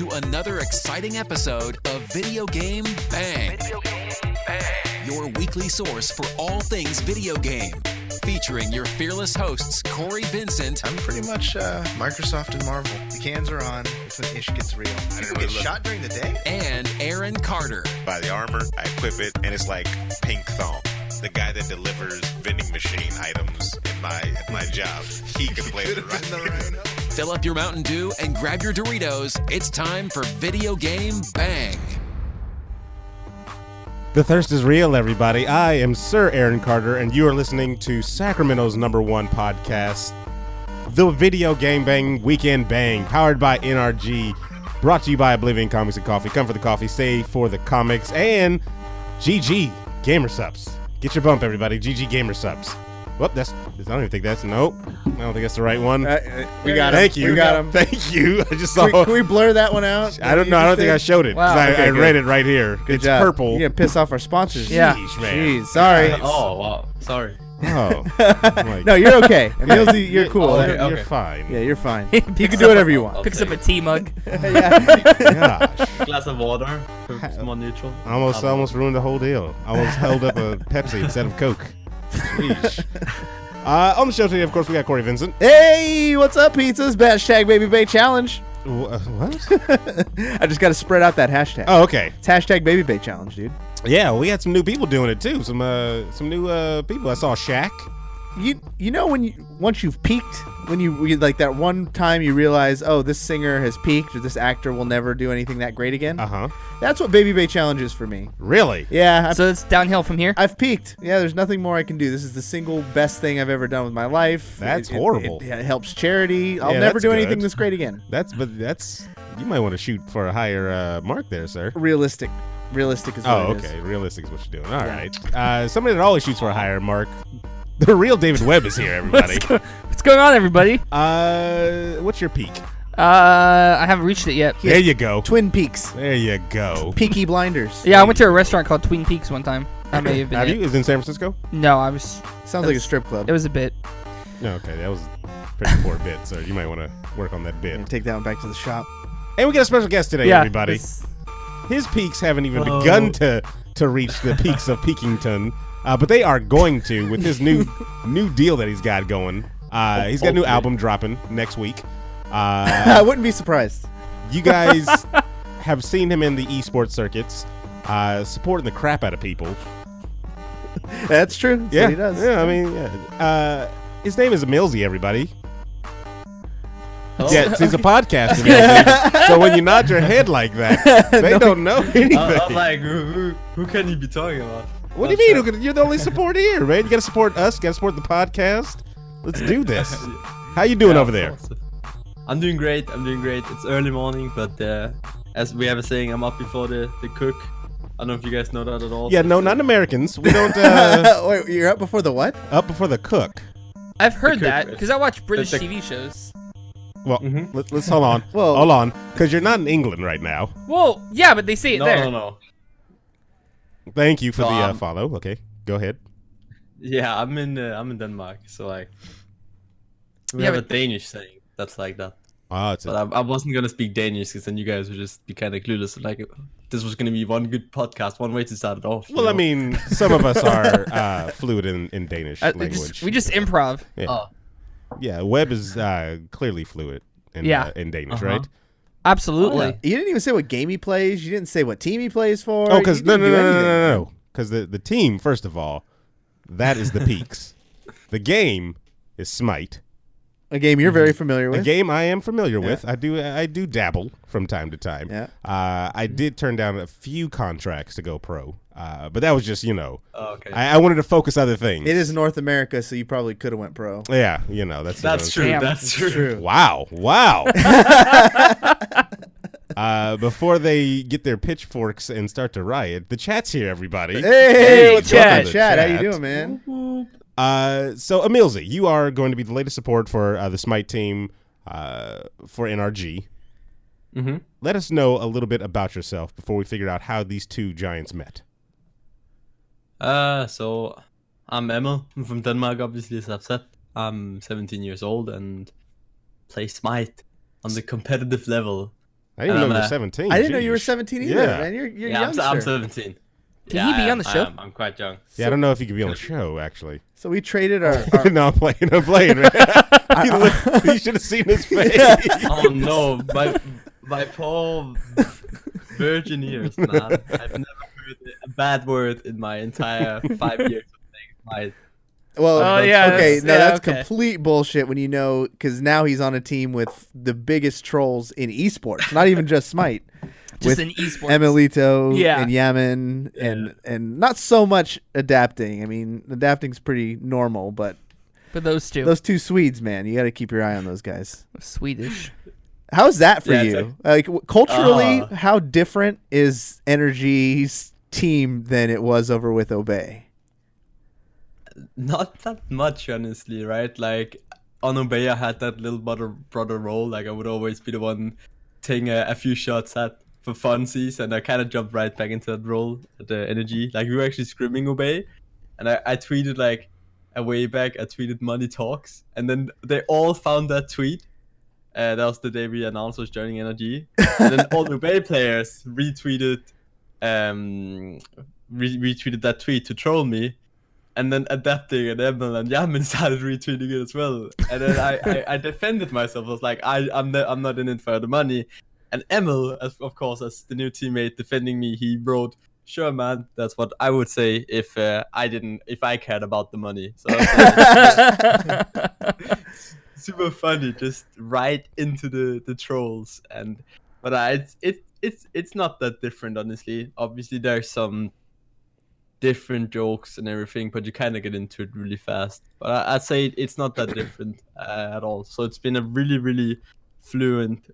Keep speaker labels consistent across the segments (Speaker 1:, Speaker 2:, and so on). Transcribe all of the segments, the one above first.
Speaker 1: to another exciting episode of Video Game Bang. Your weekly source for all things video game. Featuring your fearless hosts, Cory, Vincent.
Speaker 2: I'm pretty much Microsoft and Marvel. The cans are on. It's when ish gets real. People get shot during the day?
Speaker 1: And Aaron Carter.
Speaker 3: Buy the armor, I equip it, and it's like pink thong. The guy that delivers vending machine items in my job, he could play the right.
Speaker 1: Fill up your Mountain Dew and grab your Doritos. It's time for Video Game Bang.
Speaker 4: The thirst is real, everybody. I am Sir Aaron Carter, and you are listening to Sacramento's #1 podcast, the Video Game Bang Weekend Bang, powered by NRG, brought to you by Oblivion Comics and Coffee. Come for the coffee, stay for the comics, and GG Gamer Subs. Get your bump, everybody. GG Gamer Subs. Whoop, I don't even think that's, nope. I don't think that's the right one.
Speaker 5: We got him.
Speaker 4: Thank you.
Speaker 5: We got him.
Speaker 4: Thank you. I just saw.
Speaker 5: Can we blur that one out?
Speaker 4: I don't know. I don't think I showed it.
Speaker 5: Wow.
Speaker 4: I
Speaker 5: Okay,
Speaker 4: read it right here.
Speaker 5: Good
Speaker 4: It's
Speaker 5: job.
Speaker 4: purple.
Speaker 5: You're going to piss off our sponsors.
Speaker 4: Yeah. Jeez, man.
Speaker 5: Jeez, sorry.
Speaker 6: Oh, wow. Sorry.
Speaker 4: Oh.
Speaker 5: No, you're okay. EmilZy, you're cool.
Speaker 6: Oh, okay.
Speaker 4: You're fine.
Speaker 5: Yeah, you're fine. You can do whatever you want.
Speaker 7: Picks up a tea mug.
Speaker 4: Gosh.
Speaker 6: Glass of water. It's more neutral.
Speaker 4: Almost ruined the whole deal. I almost held up a Pepsi instead of Coke. Sheesh. On the show today, of course, we got Cory Vincent.
Speaker 5: Hey, what's up, pizzas? #Baby Bay Challenge.
Speaker 4: What?
Speaker 5: I just got to spread out that hashtag.
Speaker 4: Oh, okay.
Speaker 5: It's #Baby Bay Challenge, dude.
Speaker 4: Yeah, we had some new people doing it too. Some new people. I saw Shaq.
Speaker 5: You know once you've peaked, when you like that one time you realize, oh, this singer has peaked or this actor will never do anything that great again. That's what Baby Bay Challenge is for me.
Speaker 4: Really?
Speaker 5: Yeah.
Speaker 7: So it's downhill from here?
Speaker 5: I've peaked. Yeah, there's nothing more I can do. This is the single best thing I've ever done with my life.
Speaker 4: That's horrible.
Speaker 5: It helps charity. I'll
Speaker 4: Yeah,
Speaker 5: never
Speaker 4: that's
Speaker 5: do
Speaker 4: good.
Speaker 5: anything this great again.
Speaker 4: That's you might want to shoot for a higher mark there, sir.
Speaker 5: Realistic is what it is.
Speaker 4: Okay. Realistic is what you're doing. All right. Somebody that always shoots for a higher mark. The real David Webb is here, everybody.
Speaker 7: What's going on, everybody?
Speaker 4: What's your peak?
Speaker 7: I haven't reached it yet.
Speaker 4: There you go.
Speaker 5: Twin Peaks.
Speaker 4: There you go.
Speaker 5: Peaky Blinders.
Speaker 7: Yeah, I went to a restaurant called Twin Peaks one time. I may have been.
Speaker 4: Have you? Is it in San Francisco?
Speaker 7: No, I was.
Speaker 5: Sounds like a strip club.
Speaker 7: It was a bit.
Speaker 4: No, okay, that was a pretty poor bit, so you might want to work on that bit.
Speaker 5: Yeah, take that one back to the shop.
Speaker 4: And we got a special guest today, everybody. His peaks haven't even begun to reach the peaks of Peakington, but they are going to with this new deal that he's got going. He's got a new album dropping next week.
Speaker 5: I wouldn't be surprised.
Speaker 4: You guys have seen him in the esports circuits, supporting the crap out of people.
Speaker 5: That's true. That's what he does.
Speaker 4: Yeah, I mean, yeah. His name is EmilZy, everybody.
Speaker 6: Oh.
Speaker 4: Yeah, he's a podcast, EmilZy. So when you nod your head like that, they don't know anything.
Speaker 6: I was like, who can he be talking about?
Speaker 4: What do you mean? You're the only support here, man. You got to support us. You got to support the podcast. Let's do this. How you doing over there?
Speaker 6: I'm doing great. It's early morning, but as we have a saying, I'm up before the cook. I don't know if you guys know that at all.
Speaker 4: Yeah, no, not Americans. We don't.
Speaker 5: Wait, you're up before the what?
Speaker 4: Up before the cook.
Speaker 7: I've heard that because I watch British TV shows.
Speaker 4: Well, let's hold on. Hold on, because you're not in England right now.
Speaker 7: Well, yeah, but they say it there.
Speaker 6: No.
Speaker 4: Thank you for the follow. Okay, go ahead.
Speaker 6: Yeah, I'm in Denmark, so like we have a Danish saying that's like that. But I wasn't gonna speak Danish because then you guys would just be kind of clueless. Like this was gonna be one good podcast, one way to start it off.
Speaker 4: Well, I mean, some of us are fluid in Danish language.
Speaker 7: We just improv.
Speaker 4: Yeah, yeah. Webb is clearly fluid in Danish, right?
Speaker 7: Absolutely.
Speaker 5: You didn't even say what game he plays. You didn't say what team he plays for.
Speaker 4: Oh, because no. Because the team, first of all, that is the Peaks. The game is Smite.
Speaker 5: A game you're very familiar with.
Speaker 4: A game I am familiar with. I do dabble from time to time.
Speaker 5: Yeah.
Speaker 4: I did turn down a few contracts to go pro, but that was just
Speaker 6: Oh, okay.
Speaker 4: I wanted to focus other things.
Speaker 5: It is North America, so you probably could have went pro.
Speaker 4: Yeah, that's
Speaker 6: true.
Speaker 7: Damn.
Speaker 6: That's true.
Speaker 4: Wow. Before they get their pitchforks and start to riot, the chat's here, everybody.
Speaker 5: Hey, what's
Speaker 7: chat.
Speaker 5: up, chat? How you doing, man?
Speaker 4: So EmilZy, you are going to be the latest support for the Smite team for NRG.
Speaker 6: Mm-hmm.
Speaker 4: Let us know a little bit about yourself before we figure out how these two giants met.
Speaker 6: So I'm Emil. I'm from Denmark, obviously, as I've said. I'm 17 years old and play Smite on the competitive level.
Speaker 4: I didn't know you were 17.
Speaker 5: I didn't know you were 17 either, man. You're young,
Speaker 6: I'm 17.
Speaker 7: Can he be on the show?
Speaker 6: I'm quite young.
Speaker 4: Yeah, I don't know if he could be on the show, actually.
Speaker 5: So we traded our...
Speaker 4: No, I'm playing, man. You should have seen his face.
Speaker 6: Oh, no. My poor virgin ears, man. I've never heard a bad word in my entire 5 years of playing Smite.
Speaker 5: Well, okay, that's complete bullshit when you know, because now he's on a team with the biggest trolls in esports, not even just Smite.
Speaker 7: Just in esports.
Speaker 5: Emilitoo and Yammyn and not so much adapting. I mean, adapting's pretty normal, but
Speaker 7: those two
Speaker 5: Swedes, man, you got to keep your eye on those guys.
Speaker 7: Swedish.
Speaker 5: How's that for you? Like culturally, how different is NRG's team than it was over with Obey?
Speaker 6: Not that much, honestly, right? Like, on Obey, I had that little brother role. Like, I would always be the one taking a few shots at for funsies, and I kind of jumped right back into that role at the energy. Like, we were actually scrimming Obey, and I tweeted, like, a way back, I tweeted Money Talks, and then they all found that tweet. That was the day we announced I was joining energy. And then all the Obey players retweeted that tweet to troll me. And then Adapting and Emil and Yammyn started retweeting it as well. And then I defended myself. I was like, I'm not in it for the money. And Emil, of course, as the new teammate defending me, he wrote, "Sure, man, that's what I would say if I cared about the money." So super funny, just right into the trolls. But it's not that different, honestly. Obviously, there's some different jokes and everything, but you kind of get into it really fast. But I'd say it's not that different at all. So it's been a really, really fluent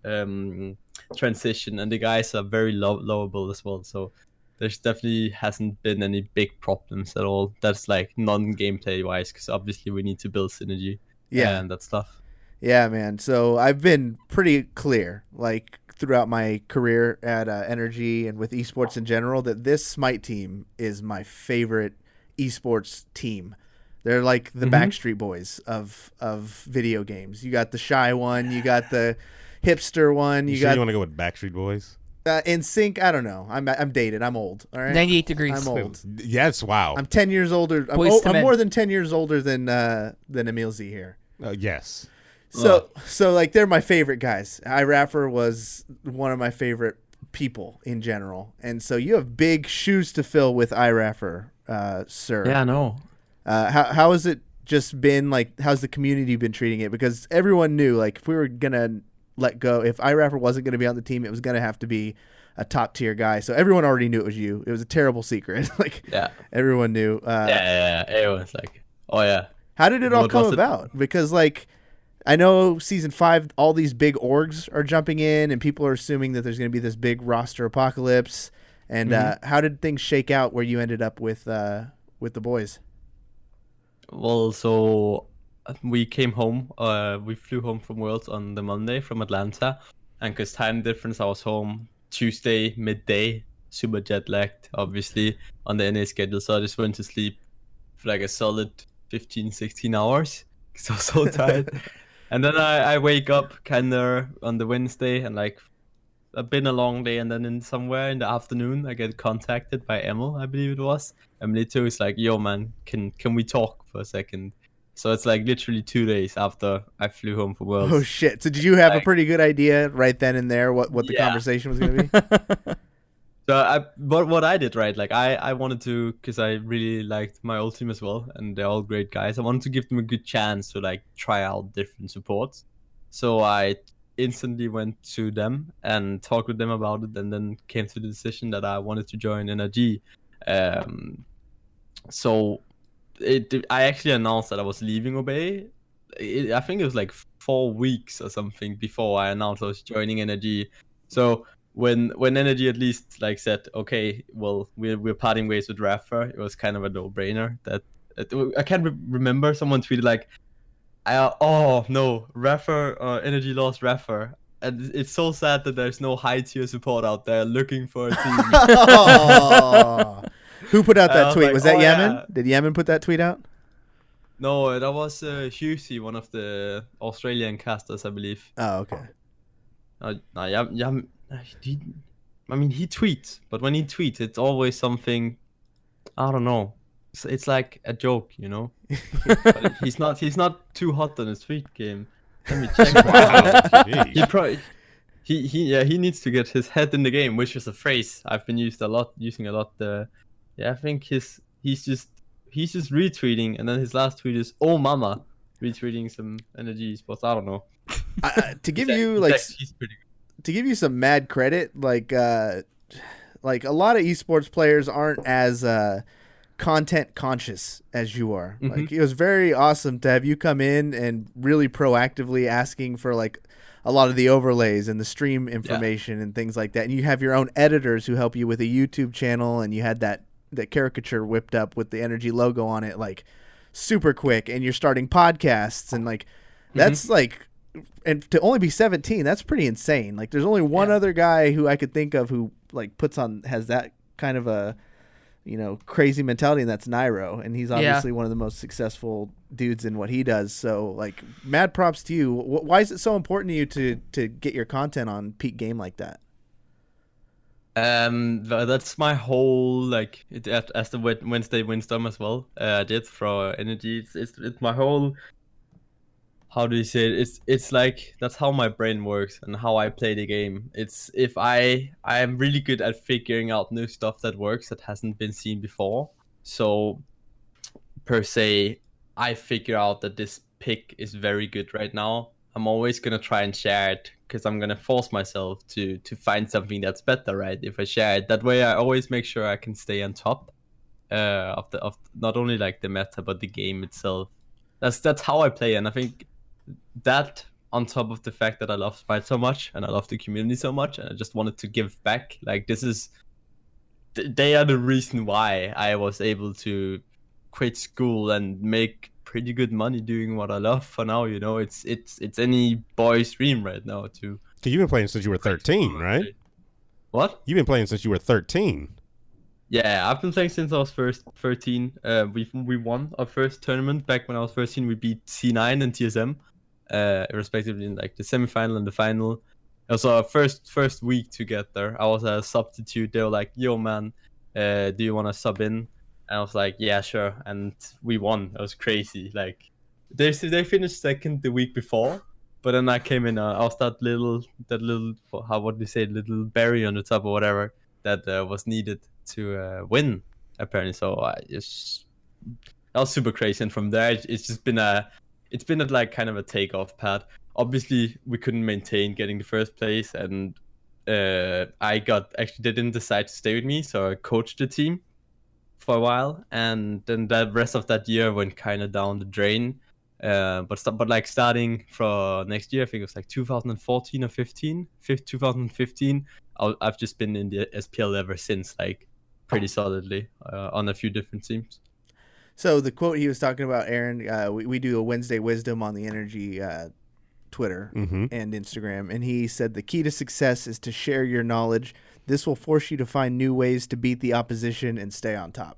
Speaker 6: transition, and the guys are very lovable as well. So there's definitely hasn't been any big problems at all. That's like non-gameplay wise, because obviously we need to build synergy and that stuff.
Speaker 5: Yeah, man. So I've been pretty clear, like, throughout my career at Energy and with esports in general, that this Smite team is my favorite esports team. They're like the Backstreet Boys of video games. You got the shy one, you got the hipster one. You want
Speaker 4: to go with Backstreet Boys?
Speaker 5: In sync, I don't know. I'm dated. I'm old. All right,
Speaker 7: 98 degrees.
Speaker 5: I'm old.
Speaker 4: Yes, wow.
Speaker 5: I'm 10 years older. I'm more than 10 years older than EmilZy here.
Speaker 4: Yes.
Speaker 5: So like, they're my favorite guys. HiRez was one of my favorite people in general, and so you have big shoes to fill with HiRez, sir.
Speaker 6: Yeah, I know.
Speaker 5: How has it just been? Like, how's the community been treating it? Because everyone knew, like, if we were gonna let go, if HiRez wasn't gonna be on the team, it was gonna have to be a top tier guy. So everyone already knew it was you. It was a terrible secret. Like, everyone knew.
Speaker 6: It was like, oh yeah.
Speaker 5: How did it all come about? Because, like, I know season 5, all these big orgs are jumping in, and people are assuming that there's going to be this big roster apocalypse. And how did things shake out where you ended up with the boys?
Speaker 6: Well, so we came home. We flew home from Worlds on the Monday from Atlanta, and because time difference, I was home Tuesday midday, super jet lagged, obviously, on the NA schedule. So I just went to sleep for like a solid 15, 16 hours because I was so tired. And then I wake up kind of on the Wednesday, and like, it's been a long day, and then somewhere in the afternoon I get contacted by Emil, I believe it was. Emilitoo is like, "Yo man, can we talk for a second?" So it's like literally 2 days after I flew home from Worlds.
Speaker 5: Oh shit! So did you have a pretty good idea right then and there what the conversation was going to be?
Speaker 6: So what I did, right, like I wanted to, because I really liked my old team as well, and they're all great guys. I wanted to give them a good chance to like try out different supports. So I instantly went to them and talked with them about it, and then came to the decision that I wanted to join NRG. So I actually announced that I was leaving Obey. I think it was like 4 weeks or something before I announced I was joining NRG. So when Energy at least like said, okay, well, we're parting ways with Raffer, it was kind of a no-brainer. I can't remember, someone tweeted like, oh no, Raffer, Energy lost Raffer. And it's so sad that there's no high tier support out there looking for a team.
Speaker 5: Who put out that tweet? Like, was that Yammyn? Yeah. Did Yammyn put that tweet out?
Speaker 6: No, that was Husey, one of the Australian casters, I believe.
Speaker 5: Oh, okay.
Speaker 6: he tweets, but when he tweets, it's always something. I don't know. It's like a joke, you know. But he's not too hot on his tweet game. Let me check. Wow, he needs to get his head in the game, which is a phrase I've been using a lot. I think he's just retweeting, and then his last tweet is "Oh mama," retweeting some energy sports. I don't know.
Speaker 5: To give you to give you some mad credit, like a lot of esports players aren't as content conscious as you are. Mm-hmm. Like, it was very awesome to have you come in and really proactively asking for like a lot of the overlays and the stream information and things like that. And you have your own editors who help you with a YouTube channel, and you had that caricature whipped up with the energy logo on it, like super quick. And you're starting podcasts, and like that's like, and to only be 17, that's pretty insane. Like, there's only one other guy who I could think of who like has that kind of a, you know, crazy mentality, and that's Nairo, and he's obviously one of the most successful dudes in what he does. So like, mad props to you. Why is it so important to you to get your content on peak game like that?
Speaker 6: That's my whole, like, as the Wednesday Windstorm as well. I did for energy. It's my whole, how do you say it? It's like, that's how my brain works and how I play the game. It's, if I am really good at figuring out new stuff that works that hasn't been seen before. So per se, I figure out that this pick is very good right now. I'm always gonna try and share it, because I'm gonna force myself to find something that's better, right? If I share it that way, I always make sure I can stay on top of not only like the meta but the game itself. That's how I play, and I think that, on top of the fact that I love Smite so much and I love the community so much, and I just wanted to give back. Like, they are the reason why I was able to quit school and make pretty good money doing what I love for now. You know, it's any boy's dream right now to.
Speaker 4: Cause you've been playing since you were 13, right?
Speaker 6: What?
Speaker 4: You've been playing since you were 13.
Speaker 6: Yeah, I've been playing since I was 13. We won our first tournament back when I was 13. We beat C9 and TSM, respectively, in like the semifinal and the final. It was our first week together. I was a substitute. They were like, "Yo, man, do you want to sub in?" And I was like, "Yeah, sure." And we won. It was crazy. Like, they finished second the week before, but then I came in. I was that little, what do you say, little berry on the top or whatever that was needed to win, apparently. So that was super crazy. And from there, it's been like kind of a takeoff pad. Obviously, we couldn't maintain getting the first place, and they didn't decide to stay with me, so I coached the team for a while, and then the rest of that year went kind of down the drain. But like, starting for next year, I think it was like 2014 or 2015. I've just been in the SPL ever since, like, pretty solidly on a few different teams.
Speaker 5: So the quote he was talking about, Aaron, we do a Wednesday Wisdom on the Energy Twitter and Instagram, and he said the key to success is to share your knowledge. This will force you to find new ways to beat the opposition and stay on top,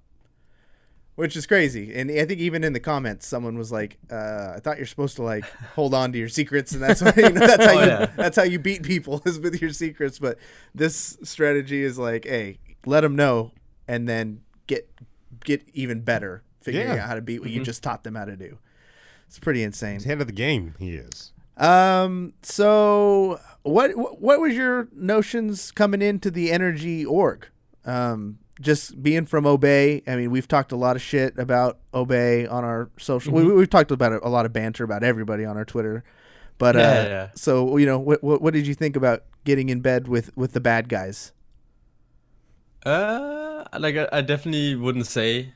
Speaker 5: which is crazy. And I think even in the comments, someone was like, "I thought you're supposed to like hold on to your secrets, and that's what, that's how you beat people, is with your secrets." But this strategy is like, hey, let them know, and then get even better, figuring out how to beat what you just taught them how to do. It's pretty insane.
Speaker 4: He's ahead of the game. He is.
Speaker 5: So what was your notions coming into the energy org? Just being from Obey, I mean, we've talked a lot of shit about Obey on our social. We've talked about a lot of banter about everybody on our Twitter. But so, you know, what did you think about getting in bed with the bad guys?
Speaker 6: Like, I definitely wouldn't say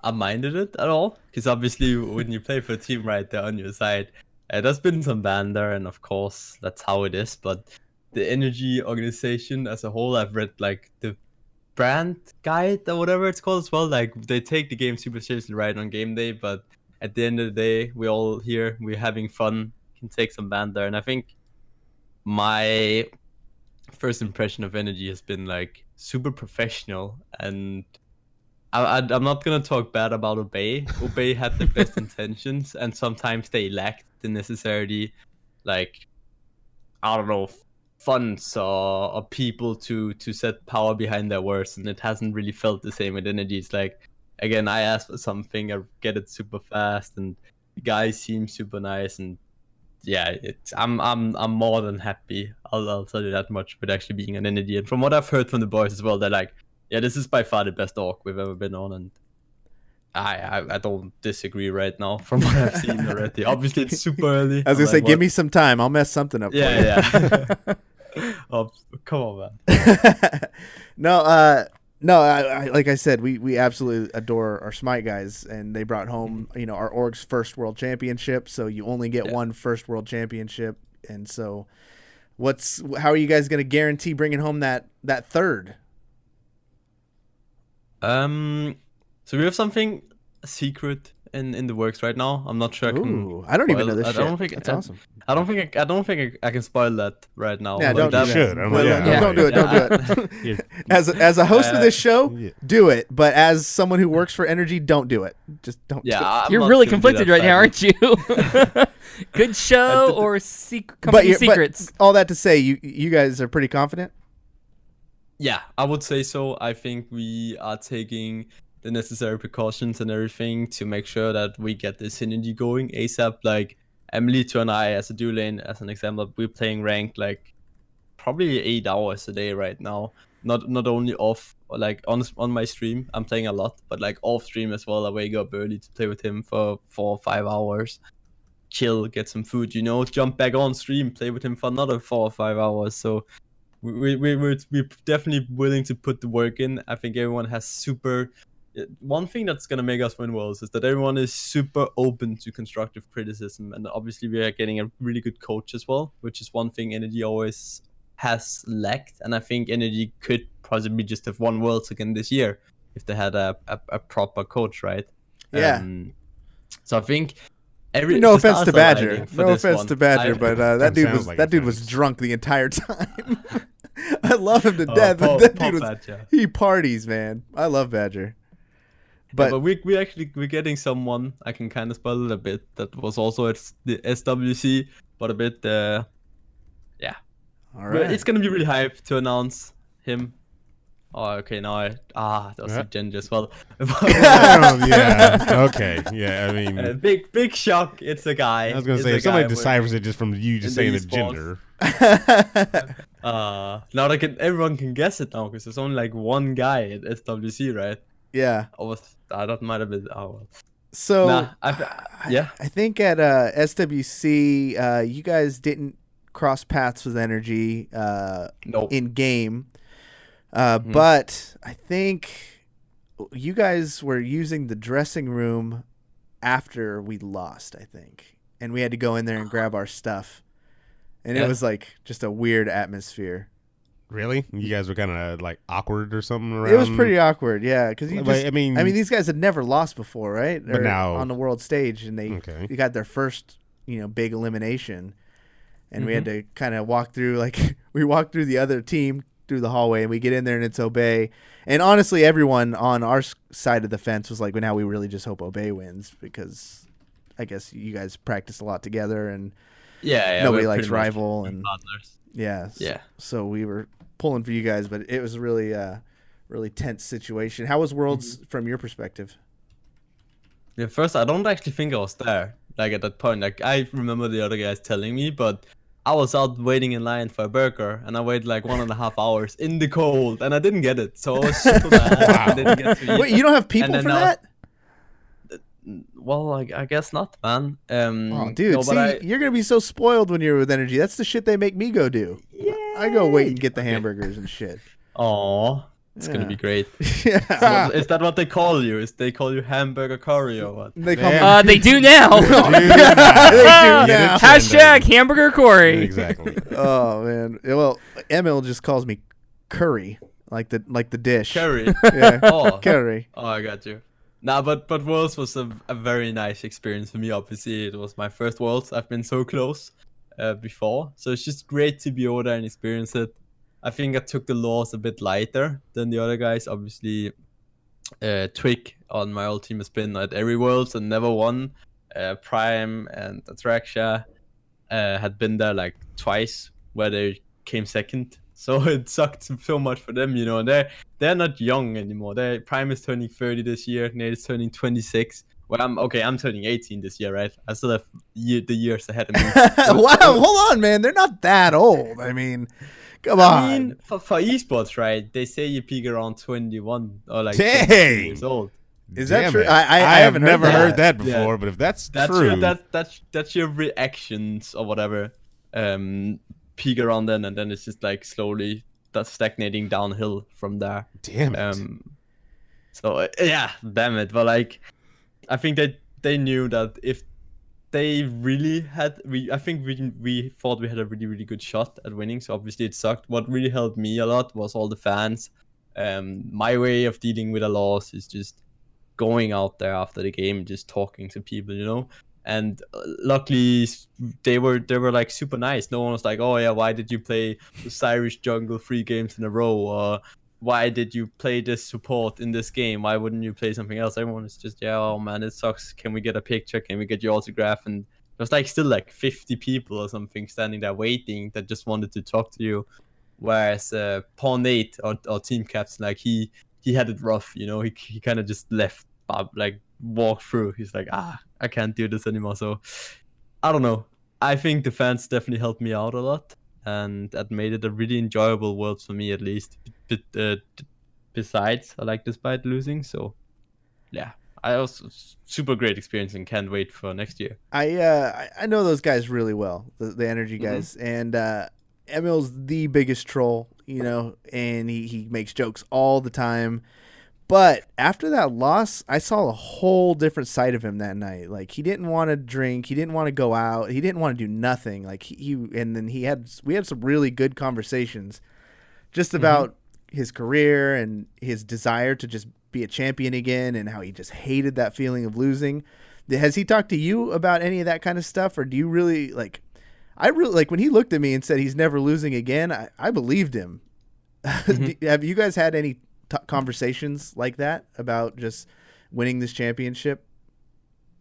Speaker 6: I minded it at all, because obviously when you play for a team right there on your side, there's been some banter, and of course that's how it is. But the energy organization as a whole, I've read like the brand guide or whatever it's called as well. Like, they take the game super seriously right on game day, but at the end of the day, we all here, we're having fun, can take some banter. And I think my first impression of energy has been like super professional, and I'm not gonna talk bad about Obey. Obey had the best intentions, and sometimes they lacked the necessary, like, I don't know, funds or people to set power behind their words, and it hasn't really felt the same with energy. It's like, again, I ask for something, I get it super fast, and the guys seem super nice, and yeah, I'm more than happy. I'll tell you that much with actually being an energy. And from what I've heard from the boys as well, they're like, yeah, this is by far the best orc we've ever been on, and I don't disagree right now from what I've seen already. Obviously, it's super early.
Speaker 5: I was gonna say, give me some time. I'll mess something up.
Speaker 6: Yeah. Oh, come on, man.
Speaker 5: No, I like I said, we absolutely adore our Smite guys, and they brought home, our org's first world championship. So you only get one first world championship, and so how are you guys gonna guarantee bringing home that third?
Speaker 6: So we have something secret in the works right now. I'm not sure.
Speaker 5: I don't even know this shit. That's awesome.
Speaker 6: I don't think I can spoil that right now.
Speaker 5: Yeah,
Speaker 4: don't do it.
Speaker 5: Don't do it. As a host of this show, do it. But as someone who works for Energy, don't do it. Just don't.
Speaker 6: Yeah,
Speaker 7: you're really conflicted right now, aren't you? Good show or company secrets?
Speaker 5: But all that to say, you guys are pretty confident.
Speaker 6: Yeah, I would say so. I think we are taking the necessary precautions and everything to make sure that we get this synergy going ASAP. Like Emilitoo and I, as a dual lane, as an example, we're playing ranked like probably 8 hours a day right now. Not only off, like on my stream, I'm playing a lot, but like off stream as well. I wake up early to play with him for 4 or 5 hours, chill, get some food, jump back on stream, play with him for another 4 or 5 hours. So we're definitely willing to put the work in. I think everyone has one thing that's going to make us win worlds is that everyone is super open to constructive criticism, and obviously we are getting a really good coach as well, which is one thing Energy always has lacked, and I think Energy could possibly just have won worlds again this year if they had a proper coach, right?
Speaker 5: Yeah.
Speaker 6: So I think
Speaker 5: no offense to Badger, but that dude was drunk the entire time. I love him to death. That dude he parties, man. I love Badger. But
Speaker 6: we're getting someone, I can kind of spoil it a bit, that was also at the SWC, but a bit yeah.
Speaker 5: All right.
Speaker 6: But it's gonna be really hype to announce him. Oh, okay. Now that was a ginger as well.
Speaker 4: Yeah. Okay. Yeah. I mean,
Speaker 6: big shock. It's a guy.
Speaker 4: I was gonna say if somebody deciphers it just from you just saying the gender.
Speaker 6: Now everyone can guess it now because there's only like one guy at SWC, right?
Speaker 5: Yeah.
Speaker 6: That might have been.
Speaker 5: So
Speaker 6: yeah.
Speaker 5: I think at SWC, you guys didn't cross paths with Energy in game. But I think you guys were using the dressing room after we lost, I think. And we had to go in there and grab our stuff. And it was like just a weird atmosphere.
Speaker 4: Really? You guys were kind of like awkward or something around?
Speaker 5: It was pretty awkward, yeah. Because
Speaker 4: I mean,
Speaker 5: these guys had never lost before, right?
Speaker 4: But now
Speaker 5: on the world stage, and they got their first, big elimination. And we had to kind of walk through, we walked through the other team through the hallway, and we get in there and it's Obey. And honestly, everyone on our side of the fence was like, well, now we really just hope Obey wins, because I guess you guys practice a lot together, and nobody likes rival and partners. Yeah. So we were pulling for you guys, but it was really tense situation. How was Worlds from your perspective?
Speaker 6: Yeah, first, I don't actually think I was there. Like at that point, I remember the other guys telling me, but I was out waiting in line for a burger, and I waited like 1.5 hours in the cold, and I didn't get it. So I was super mad. I didn't get to eat.
Speaker 5: Wait, you don't have people for that?
Speaker 6: Well, I guess not, man.
Speaker 5: Dude, you're gonna be so spoiled when you're with Energy. That's the shit they make me go do. Yeah, I go wait and get the hamburgers and shit.
Speaker 6: Aw, it's gonna be great. Yeah. Is that what they call you? They call you Hamburger Cory or what?
Speaker 5: They call me.
Speaker 7: They do now.
Speaker 5: They do now.
Speaker 7: Hashtag Hamburger Cory.
Speaker 4: Exactly.
Speaker 5: Oh man. Well, Emil just calls me Curry, like the dish.
Speaker 6: Curry.
Speaker 5: Yeah. Curry.
Speaker 6: Oh, I got you. Nah, but Worlds was a very nice experience for me. Obviously, it was my first Worlds. I've been so close before, so it's just great to be over there and experience it. I think I took the loss a bit lighter than the other guys. Obviously, Twig on my old team has been at every Worlds and never won. Prime and Atraxa had been there like twice, where they came second. So it sucked so much for them, you know. And they're not young anymore. Their Prime is turning 30 this year. Nate is turning 26. Well, I'm turning 18 this year, right? I still have the years ahead of me.
Speaker 5: Wow, hold on, man. They're not that old. I mean, come on.
Speaker 6: I mean, for esports, right? They say you peak around 21 or like 22 years old.
Speaker 5: Is that
Speaker 4: Damn
Speaker 5: true?
Speaker 4: it.
Speaker 5: I
Speaker 4: have
Speaker 5: haven't
Speaker 4: never heard that
Speaker 6: Yeah.
Speaker 4: before, but if that's
Speaker 6: true,
Speaker 4: true,
Speaker 6: that's your reactions or whatever. Peak around then, and then it's just like slowly that's stagnating downhill from there.
Speaker 4: damn it.
Speaker 6: So yeah, damn it. But like, I think that they knew that if they really had, I think we thought we had a really, really good shot at winning. So obviously it sucked. What really helped me a lot was all the fans. My way of dealing with a loss is just going out there after the game, just talking to people, you know. And luckily they were like super nice. No one was like, oh yeah, why did you play the Irish jungle 3 games in a row, or why did you play this support in this game, why wouldn't you play something else? Everyone is just, yeah, oh man, it sucks, can we get a picture, can we get your autograph? And there's like still like 50 people or something standing there waiting that just wanted to talk to you. Whereas Paul Nate, or team captain, like he had it rough, you know. He kind of just left, like walked through. He's like, I can't do this anymore. So I don't know. I think the fans definitely helped me out a lot, and that made it a really enjoyable world for me, at least. Besides, I like despite losing. So yeah, I also super great experience and can't wait for next year.
Speaker 5: I know those guys really well, the energy guys, and Emil's the biggest troll, you know, and he makes jokes all the time. But after that loss, I saw a whole different side of him that night. Like, he didn't want to drink, he didn't want to go out, he didn't want to do nothing. Like we had some really good conversations just about his career and his desire to just be a champion again, and how he just hated that feeling of losing. Has he talked to you about any of that kind of stuff, or do you really like? I really like when he looked at me and said he's never losing again. I believed him. Have you guys had any conversations like that about just winning this championship?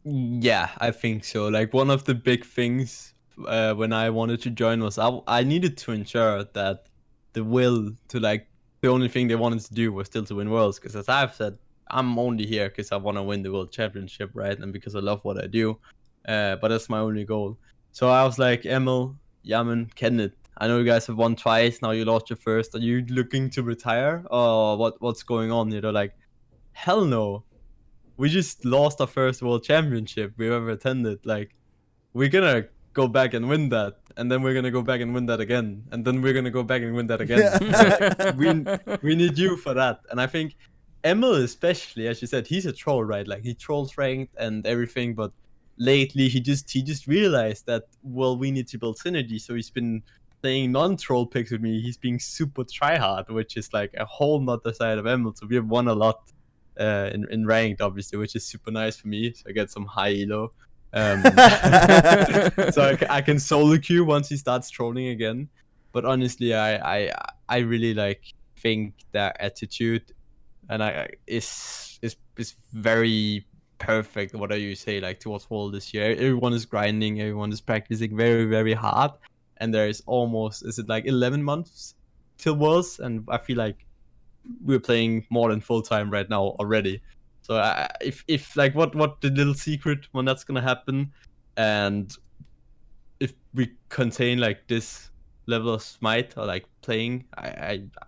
Speaker 6: Yeah, I think so. Like, one of the big things when I wanted to join was I needed to ensure that the will to, like, the only thing they wanted to do was still to win worlds. Because as I've said, I'm only here because I want to win the world championship, right? And because I love what I do. But that's my only goal. So I was like, Emil, Yammyn, Kenneth, I know you guys have won twice. Now you lost your first. Are you looking to retire, or what's going on? You know, like, hell no. We just lost our first world championship we've ever attended. Like, we're gonna go back and win that, and then we're gonna go back and win that again, and then we're gonna go back and win that again. Like, we need you for that. And I think Emil, especially, as you said, he's a troll, right? Like, he trolls ranked and everything, but lately he just realized that, well, we need to build synergy. So he's been playing non-troll picks with me. He's being super tryhard, which is like a whole nother side of Emil. So we have won a lot in ranked, obviously, which is super nice for me. So I get some high elo. So I can solo queue once he starts trolling again. But honestly, I really like think that attitude, and is very perfect. Whatever you say, like, towards World this year, everyone is grinding, everyone is practicing very, very hard. And there is almost, is it like 11 months till Worlds? And I feel like we're playing more than full time right now already. So if like what the little secret when that's gonna happen, and if we contain like this level of Smite, or like playing,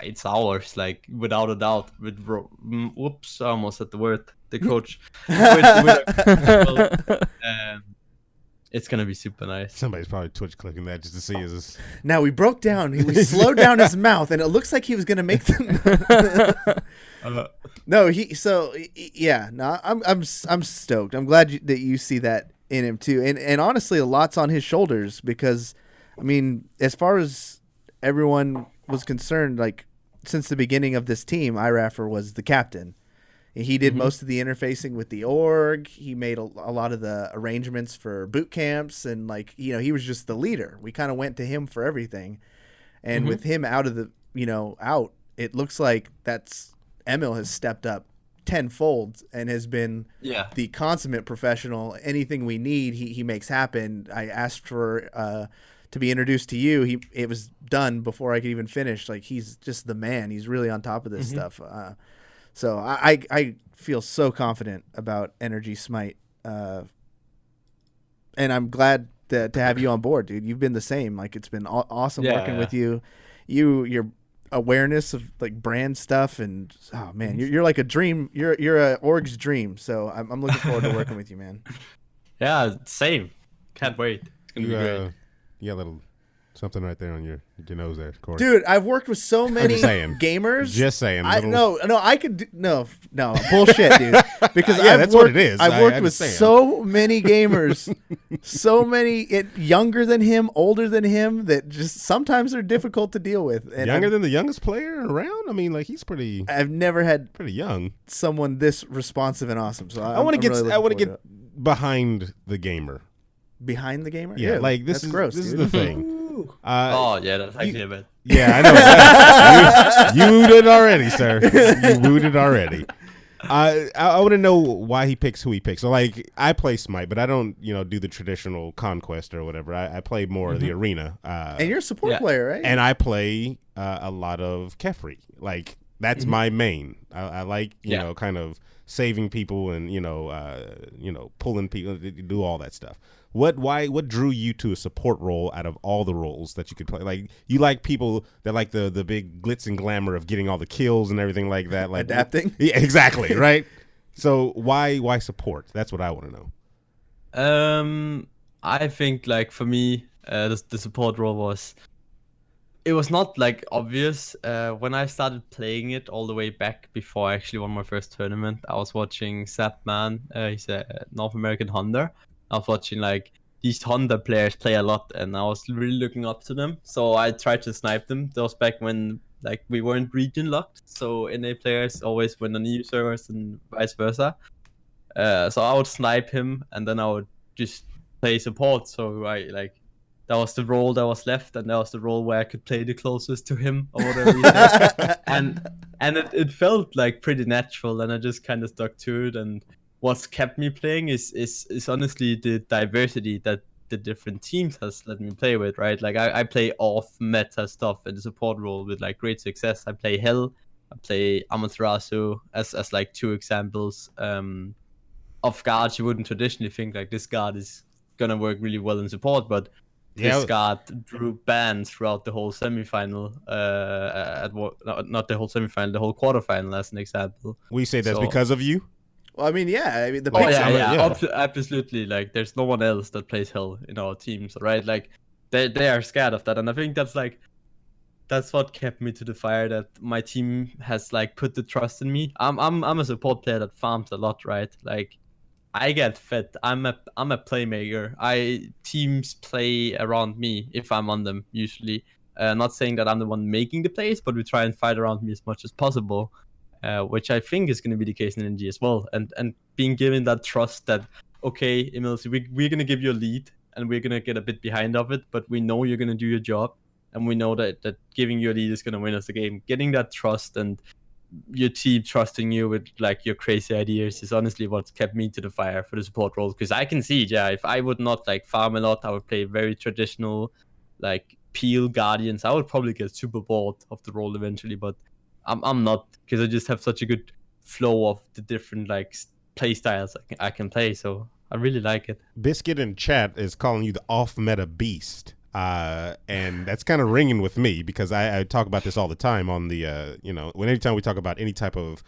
Speaker 6: it's ours, like, without a doubt. Whoops, I almost said the word. The coach. It's gonna be super nice.
Speaker 4: Somebody's probably Twitch clicking that just to see his.
Speaker 5: Now we broke down. We slowed down his mouth, and it looks like he was gonna make them. No, yeah. No, I'm stoked. I'm glad that you see that in him too, and honestly, a lot's on his shoulders, because, I mean, as far as everyone was concerned, like, since the beginning of this team, iRaffer was the captain. He did most of the interfacing with the org. He made a lot of the arrangements for boot camps, and, like, you know, he was just the leader. We kind of went to him for everything. And with him out, it looks like Emil has stepped up tenfold and has been the consummate professional. Anything we need, he makes happen. I asked for to be introduced to you, it was done before I could even finish. Like, he's just the man. He's really on top of this stuff. So I feel so confident about Energy Smite, and I'm glad to have you on board, dude. You've been the same. Like, it's been awesome working with you. Your awareness of like brand stuff, and oh man, you're like a dream. You're a org's dream. So I'm looking forward to working with you, man.
Speaker 6: Yeah, same. Can't wait. It's gonna be great.
Speaker 4: You got a little something right there on your nose there, Cory.
Speaker 5: Dude, I've worked with so many gamers.
Speaker 4: Just saying.
Speaker 5: No, I could do, no, bullshit, dude. Because
Speaker 4: that's what it is.
Speaker 5: I've worked with so many gamers, so many younger than him, older than him, that just sometimes are difficult to deal with. And
Speaker 4: younger than the youngest player around? I mean, like, he's pretty.
Speaker 5: I've never had
Speaker 4: pretty young
Speaker 5: someone this responsive and awesome. So
Speaker 4: I want to get behind the gamer.
Speaker 5: Behind the gamer?
Speaker 4: Yeah, like this is gross. This is the thing.
Speaker 6: Oh yeah, that's actually a bit.
Speaker 4: Yeah, I know. You wooed it already, sir. You wooed it already. I want to know why he picks who he picks. So, like, I play Smite, but I don't, do the traditional conquest or whatever. I play more of the arena.
Speaker 5: And you're a support player, right?
Speaker 4: And I play a lot of Kefri. Like, that's my main. I like, kind of saving people and pulling people, do all that stuff. What drew you to a support role out of all the roles that you could play? Like, you like people that like the big glitz and glamour of getting all the kills and everything like that, like
Speaker 5: adapting.
Speaker 4: Yeah, exactly, right? So why support? That's what I want to
Speaker 6: know. I think, like, for me, the support role was not like obvious. When I started playing it all the way back before I actually won my first tournament, I was watching Zapman. He's a North American Honda. I was watching like these Honda players play a lot, and I was really looking up to them. So I tried to snipe them. That was back when like we weren't region locked, so NA players always went on EU servers and vice versa. So I would snipe him, and then I would just play support. So that was the role that was left, and that was the role where I could play the closest to him or whatever he said. and it felt like pretty natural, and I just kind of stuck to it. And what's kept me playing is honestly the diversity that the different teams has let me play with, right? Like I play off meta stuff in the support role with like great success. I play Hell, I play Amaturestu as like two examples. Of guards you wouldn't traditionally think like this guard is gonna work really well in support, but this guard drew bans throughout the whole semifinal. Not the whole semifinal, the whole quarterfinal as an example.
Speaker 4: We say that's because of you.
Speaker 5: Well, I mean,
Speaker 6: absolutely. Like, there's no one else that plays Hell in our teams, right? Like, they are scared of that, and I think that's what kept me to the fire. That my team has like put the trust in me. I'm a support player that farms a lot, right? Like, I get fed. I'm a playmaker. Teams play around me if I'm on them usually. Not saying that I'm the one making the plays, but we try and fight around me as much as possible. Which I think is going to be the case in NG as well. And being given that trust that, okay, EmilZy, we're going to give you a lead and we're going to get a bit behind of it, but we know you're going to do your job, and we know that giving you a lead is going to win us the game. Getting that trust and your team trusting you with like your crazy ideas is honestly what's kept me to the fire for the support role. Because I can see, if I would not like farm a lot, I would play very traditional like peel guardians. I would probably get super bored of the role eventually, but I'm not, because I just have such a good flow of the different like play styles I can play, so I really like it.
Speaker 4: Biscuit in chat is calling you the off-meta beast, and that's kind of ringing with me because I talk about this all the time on the anytime we talk about any type of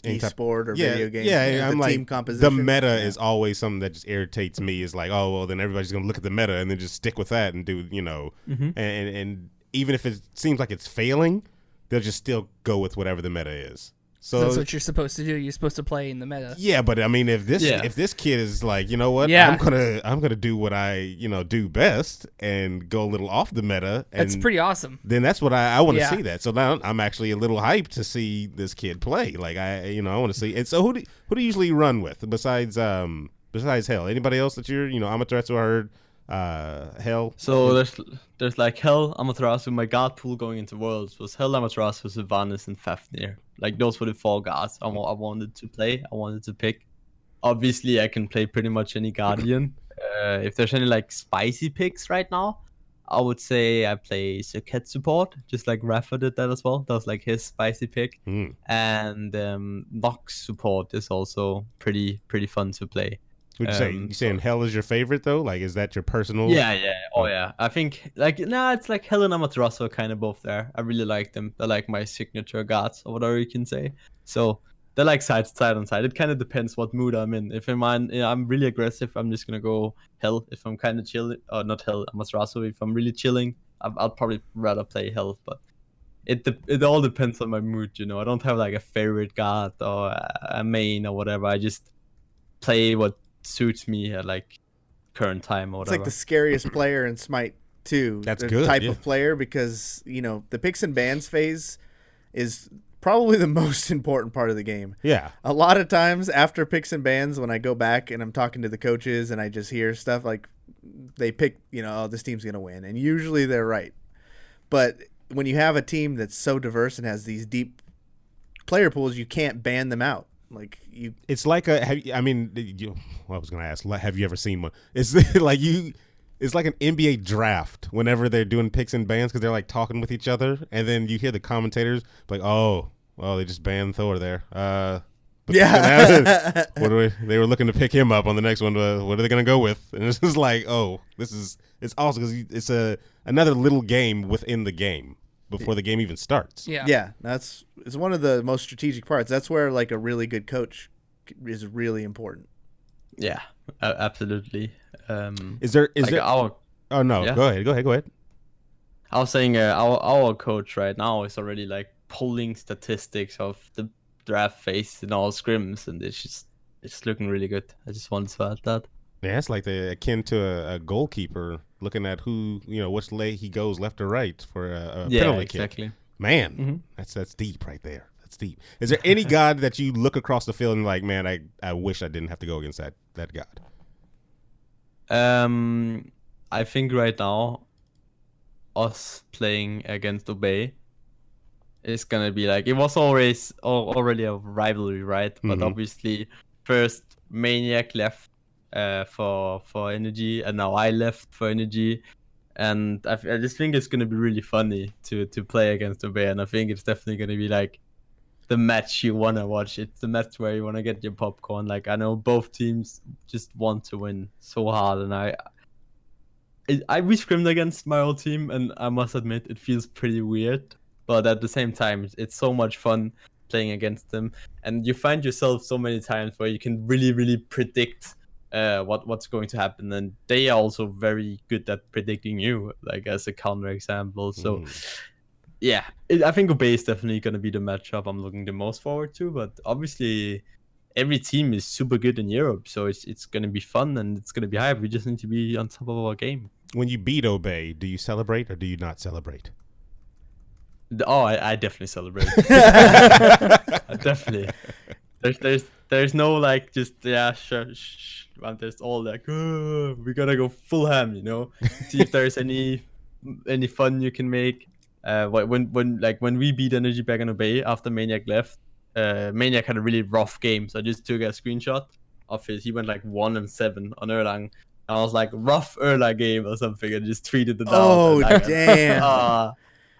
Speaker 5: e-sport or video game.
Speaker 4: Yeah, I'm like,
Speaker 5: team composition.
Speaker 4: The meta is always something that just irritates me. Is like, oh well, then everybody's gonna look at the meta and then just stick with that and do and even if it seems like it's failing, they'll just still go with whatever the meta is. So
Speaker 7: that's what you're supposed to do. You're supposed to play in the meta.
Speaker 4: Yeah, but I mean, if this kid is like, you know what, I'm gonna do what I do best and go a little off the meta. And
Speaker 7: that's pretty awesome.
Speaker 4: Then that's what I want to see that. So now I'm actually a little hyped to see this kid play. Like I want to see. And so who do you usually run with besides Hell? Anybody else that you're Amaturestu heard? Hell.
Speaker 6: So there's like Hell, Amaturestu. My guard pool going into Worlds was Hell, Amaturestu, Sylvanas, and Fafnir. Like, those were the 4 guards I wanted to play. I wanted to pick. Obviously, I can play pretty much any guardian. if there's any like spicy picks right now, I would say I play Circuit support, just like Rafa did that as well. That was like his spicy pick. And Nox support is also pretty fun to play.
Speaker 4: Would you say you saying Hell is your favorite though? Like, is that your personal?
Speaker 6: Yeah. Oh yeah. I think it's like Hell and Amaturestu are kind of both there. I really like them. They're like my signature guards or whatever you can say. So they're like side on side. It kind of depends what mood I'm in. If I'm really aggressive, I'm just gonna go Hell. If I'm kind of chilling, or not Hell, Amaturestu. If I'm really chilling, I'll probably rather play Hell. But it all depends on my mood. You know, I don't have like a favorite guard or a main or whatever. I just play what suits me at like current time or whatever.
Speaker 5: It's like the scariest player in Smite too.
Speaker 4: That's
Speaker 5: the
Speaker 4: good
Speaker 5: type of player, because the picks and bans phase is probably the most important part of the game.
Speaker 4: Yeah.
Speaker 5: A lot of times after picks and bans, when I go back and I'm talking to the coaches and I just hear stuff like they pick, oh, this team's gonna win, and usually they're right. But when you have a team that's so diverse and has these deep player pools, you can't ban them out. Like
Speaker 4: it's like I was gonna ask, have you ever seen one? It's like it's like an NBA draft whenever they're doing picks and bans, because they're like talking with each other, and then you hear the commentators like, "Oh, well, they just banned Thor there."
Speaker 5: Yeah,
Speaker 4: they were looking to pick him up on the next one. What are they gonna go with? And it's just like, oh, it's awesome because it's another little game within the game before the game even starts.
Speaker 5: Yeah, it's one of the most strategic parts. That's where like a really good coach is really important.
Speaker 6: Yeah, absolutely.
Speaker 4: Is there
Speaker 6: our?
Speaker 4: Oh no,
Speaker 6: yeah.
Speaker 4: Go ahead.
Speaker 6: I was saying our coach right now is already like pulling statistics of the draft phase in all scrims, and it's looking really good. I just wanted to add that.
Speaker 4: Yeah, it's like akin to a goalkeeper looking at who, which leg he goes, left or right for a penalty
Speaker 6: exactly.
Speaker 4: kick. Man, that's deep right there. That's deep. Is there any god that you look across the field and like, man, I wish I didn't have to go against that god?
Speaker 6: I think right now, us playing against Obey is gonna be like, it was always already a rivalry, right? But obviously, first Maniac left for Energy, and now I left for Energy, and I just think it's gonna be really funny to play against Obey, and I think it's definitely gonna be like the match you wanna watch. It's the match where you wanna get your popcorn. Like, I know both teams just want to win so hard, and we scrimmed against my old team, and I must admit it feels pretty weird, but at the same time it's so much fun playing against them, and you find yourself so many times where you can really predict what's going to happen, and they are also very good at predicting you, like as a counter example. So yeah, I think Obey is definitely going to be the matchup I'm looking the most forward to, but obviously every team is super good in Europe, so it's going to be fun and it's going to be hype. We just need to be on top of our game.
Speaker 4: When you beat Obey, do you celebrate or do you not celebrate?
Speaker 6: Oh, I definitely celebrate. Definitely. There's no like just sure. And there's all like, oh, we gotta go full ham, see if there's any fun you can make. When we beat Energy back on Obey after Maniac left, Maniac had a really rough game, so I just took a screenshot of it. He went like 1-7 on Erlang. I was like, rough Erlang game or something, and just tweeted it out.
Speaker 5: Oh, damn.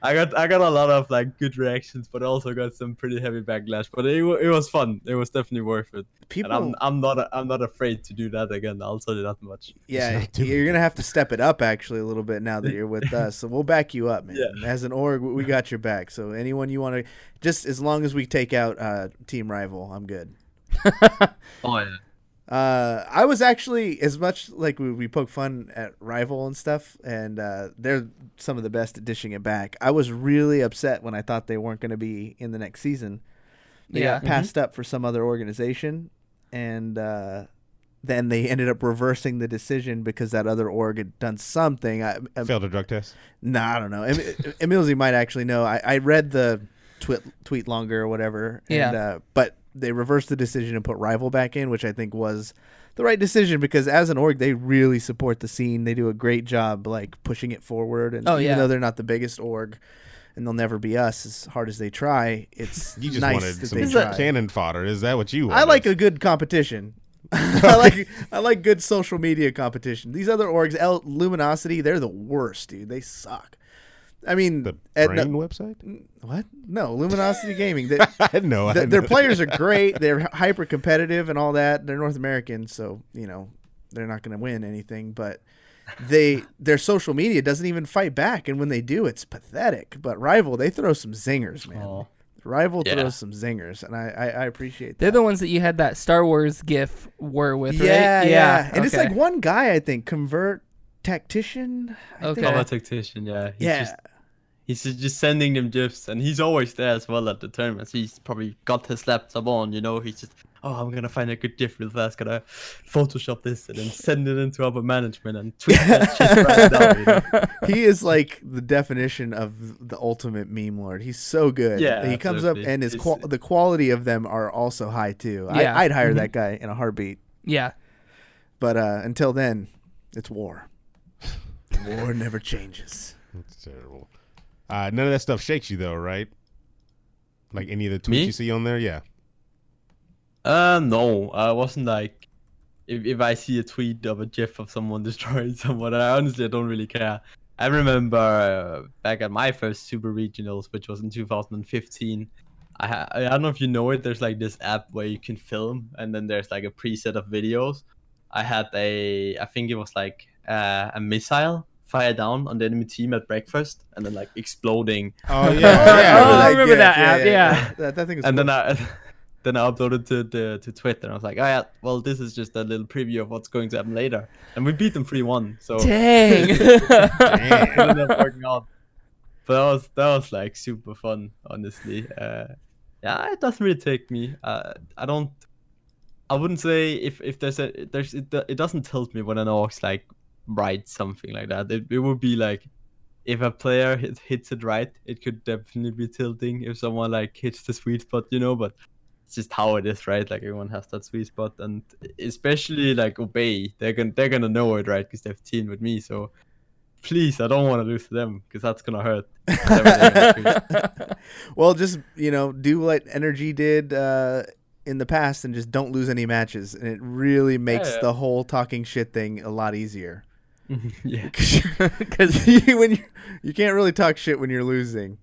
Speaker 6: I got a lot of like good reactions, but I also got some pretty heavy backlash. But it was fun. It was definitely worth it. And I'm not afraid to do that again. I'll tell you that much.
Speaker 5: Yeah, you're gonna have to step it up actually a little bit now that you're with us. So we'll back you up, man. Yeah. As an org, we got your back. So anyone you want to, just as long as we take out Team Rival, I'm good.
Speaker 6: Oh yeah.
Speaker 5: I was actually, as much like we poke fun at Rival and stuff, and they're some of the best at dishing it back. I was really upset when I thought they weren't going to be in the next season. They got passed up for some other organization, and then they ended up reversing the decision because that other org had done something.
Speaker 4: Failed a drug test?
Speaker 5: I don't know. EmilZy might actually know. I read the tweet longer or whatever. And, but they reversed the decision and put Rival back in, which I think was the right decision because as an org, they really support the scene. They do a great job like pushing it forward. And even though they're not the biggest org and they'll never be us as hard as they try, it's
Speaker 4: you just
Speaker 5: nice
Speaker 4: wanted
Speaker 5: that
Speaker 4: some
Speaker 5: they try.
Speaker 4: cannon fodder. Is that what you wanted?
Speaker 5: I like a good competition. I like good social media competition. These other orgs, Luminosity, they're the worst, dude. They suck. I mean,
Speaker 4: the brain website?
Speaker 5: What? No, Luminosity Gaming.
Speaker 4: Their
Speaker 5: players are great. They're hyper competitive and all that. They're North American, so they're not going to win anything. But their social media doesn't even fight back, and when they do, it's pathetic. But Rival, they throw some zingers, man.
Speaker 6: Oh.
Speaker 5: Rival throws some zingers, and I appreciate that.
Speaker 7: They're the ones that you had that Star Wars GIF war with, right?
Speaker 5: Yeah. And it's like one guy, I think, Convert Tactician.
Speaker 6: Convert Tactician, yeah. He's just sending them GIFs, and he's always there as well at the tournaments. He's probably got his laptop on, He's just, I'm going to find a good GIF real fast. Gotta Photoshop this and then send it into upper management and tweet that shit right down,
Speaker 5: He is like the definition of the ultimate meme lord. He's so good.
Speaker 6: Yeah,
Speaker 5: he comes up, and the quality of them are also high, too.
Speaker 7: Yeah.
Speaker 5: I'd hire that guy in a heartbeat.
Speaker 7: Yeah.
Speaker 5: But until then, it's war. War never changes.
Speaker 4: That's terrible. None of that stuff shakes you though, right? Like any of the tweets you see on there, yeah.
Speaker 6: No, I wasn't like, if I see a tweet of a GIF of someone destroying someone, I don't really care. I remember back at my first Super Regionals, which was in 2015. I don't know if you know it. There's like this app where you can film, and then there's like a preset of videos. I had I think it was like a missile fire down on the enemy team at breakfast, and then like exploding.
Speaker 4: Oh yeah,
Speaker 7: I remember that app. Yeah.
Speaker 5: That thing is.
Speaker 6: And
Speaker 5: cool.
Speaker 6: then I uploaded to Twitter, and I was like, well, this is just a little preview of what's going to happen later, and we beat them 3-1. So
Speaker 7: dang,
Speaker 6: it ended up working out. But that was like super fun, honestly. It doesn't really take me. I wouldn't say if it doesn't tilt me when an orc like writes something like that. It would be like if a player hits it right, it could definitely be tilting if someone like hits the sweet spot, but it's just how it is, right? Like everyone has that sweet spot, and especially like Obey, they're gonna know it, right? Because they've teamed with me. So please, I don't want to lose to them because that's gonna hurt.
Speaker 5: Well, just do what Energy did in the past and just don't lose any matches, and it really makes the whole talking shit thing a lot easier.
Speaker 6: Yeah,
Speaker 5: because you can't really talk shit when you're losing.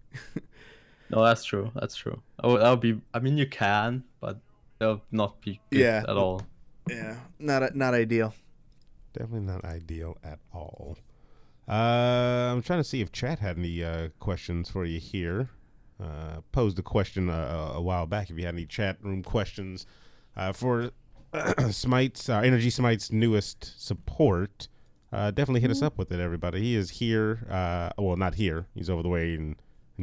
Speaker 6: No, that's true. That'll be. I mean, you can, but that'll not be good at all.
Speaker 5: Yeah, not ideal.
Speaker 4: Definitely not ideal at all. I'm trying to see if chat had any questions for you here. Posed a question a while back. If you had any chat room questions for Smite's Energy Smite's newest support. Definitely hit us up with it, everybody. He is here. Well, not here. He's over the way in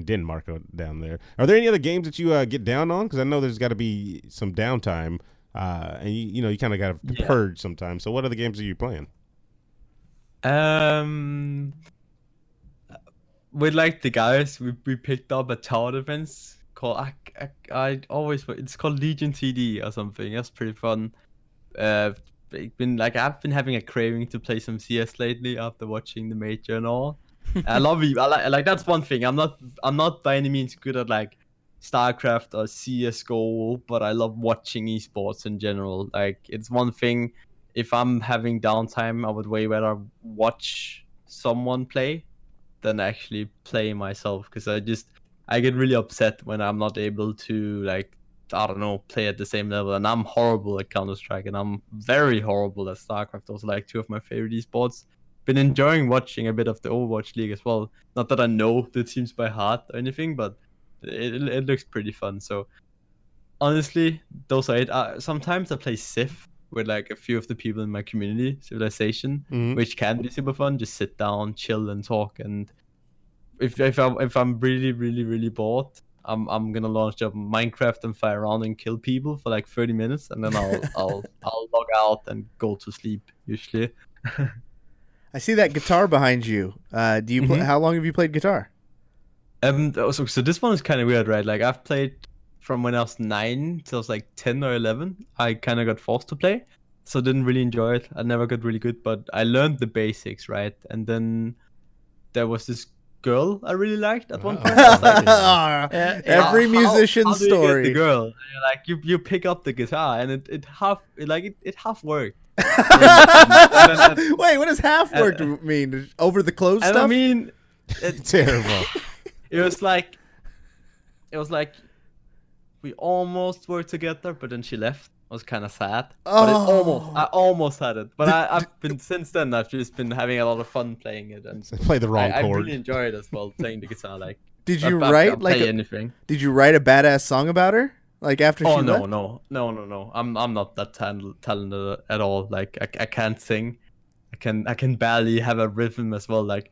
Speaker 4: Denmark down there. Are there any other games that you get down on? Because I know there's got to be some downtime, and you kind of got to purge sometimes. So what other games are you playing?
Speaker 6: With like the guys, we picked up a tower defense called it's called Legion TD or something. That's pretty fun. I've been having a craving to play some CS lately after watching the major and all. I love it. I like that's one thing. I'm not by any means good at like StarCraft or CS:GO, but I love watching esports in general. Like it's one thing. If I'm having downtime, I would way rather watch someone play than actually play myself, because I get really upset when I'm not able to like, I don't know, play at the same level. And I'm horrible at Counter-Strike, and I'm very horrible at StarCraft. Those are like two of my favorite esports. Been enjoying watching a bit of the Overwatch League as well. Not that I know the teams by heart or anything, but it looks pretty fun. So honestly, those are it. Sometimes I play Civ with like a few of the people in my community, Civilization, which can be super fun. Just sit down, chill, and talk. And if I'm really, really, really bored, I'm gonna launch up Minecraft and fly around and kill people for like 30 minutes, and then I'll log out and go to sleep usually.
Speaker 5: I see that guitar behind you. Do you how long have you played guitar?
Speaker 6: So this one is kind of weird, right? Like I've played from when I was 9 till I was like 10 or 11. I kind of got forced to play, so didn't really enjoy it. I never got really good, but I learned the basics, right? And then there was this girl I really liked at one point. I was like,
Speaker 5: Every musician's
Speaker 6: how do you get
Speaker 5: story.
Speaker 6: the girl? And you're like you pick up the guitar and it half worked.
Speaker 5: Wait, what does half work mean? Over the clothes
Speaker 6: And
Speaker 5: stuff?
Speaker 6: I mean,
Speaker 4: Terrible.
Speaker 6: it was like we almost were together, but then she left. I was kind of sad. But I almost had it. But I've been since then. I've just been having a lot of fun playing it, and
Speaker 4: Play the wrong
Speaker 6: I
Speaker 4: chord.
Speaker 6: really enjoy it as well, playing the guitar. Like,
Speaker 5: Did you
Speaker 6: I'll
Speaker 5: write
Speaker 6: play anything?
Speaker 5: Did you write a badass song about her? Like after she left?
Speaker 6: No. I'm not that talented at all. Like I can't sing. I can barely have a rhythm as well. Like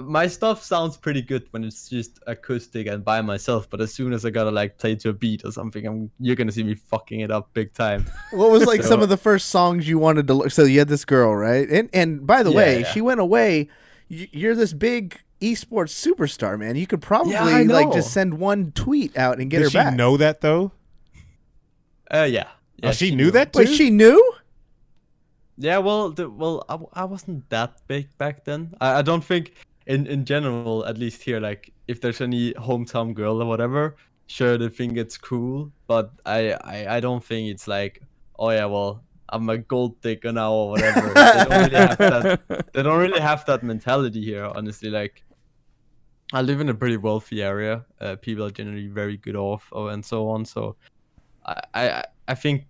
Speaker 6: my stuff sounds pretty good when it's just acoustic and by myself, but as soon as I gotta like play to a beat or something, you're gonna see me fucking it up big time.
Speaker 5: What was like some of the first songs you wanted to? So you had this girl, right? And by the way, she went away. You're this big esports superstar, man. You could probably like just send one tweet out and get her back.
Speaker 4: Did she know that though?
Speaker 6: Yeah.
Speaker 4: Oh, she knew that too?
Speaker 5: Wait, she knew?
Speaker 6: Yeah, well, I wasn't that big back then. I don't think, in general, at least here, like, if there's any hometown girl or whatever, sure, they think it's cool, but I don't think it's like, oh yeah, well, I'm a gold digger now or whatever. They don't really have that mentality here, honestly. Like, I live in a pretty wealthy area. People are generally very good off, and so on. So, I think,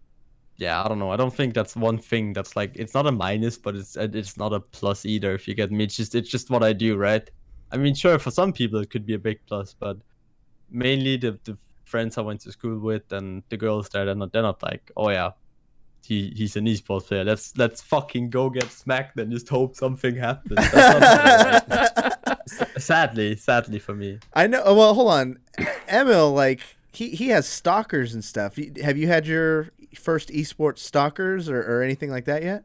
Speaker 6: yeah, I don't know. I don't think that's one thing that's like, it's not a minus, but it's not a plus either. If you get me, it's just what I do, right? I mean, sure, for some people it could be a big plus, but mainly the friends I went to school with and the girls there, they're not like, oh yeah, he's an esports player. Let's fucking go get smacked and just hope something happens. That's not sadly for me.
Speaker 5: I know. Well, hold on, Emil. Like he has stalkers and stuff. Have you had your first esports stalkers or anything like that yet?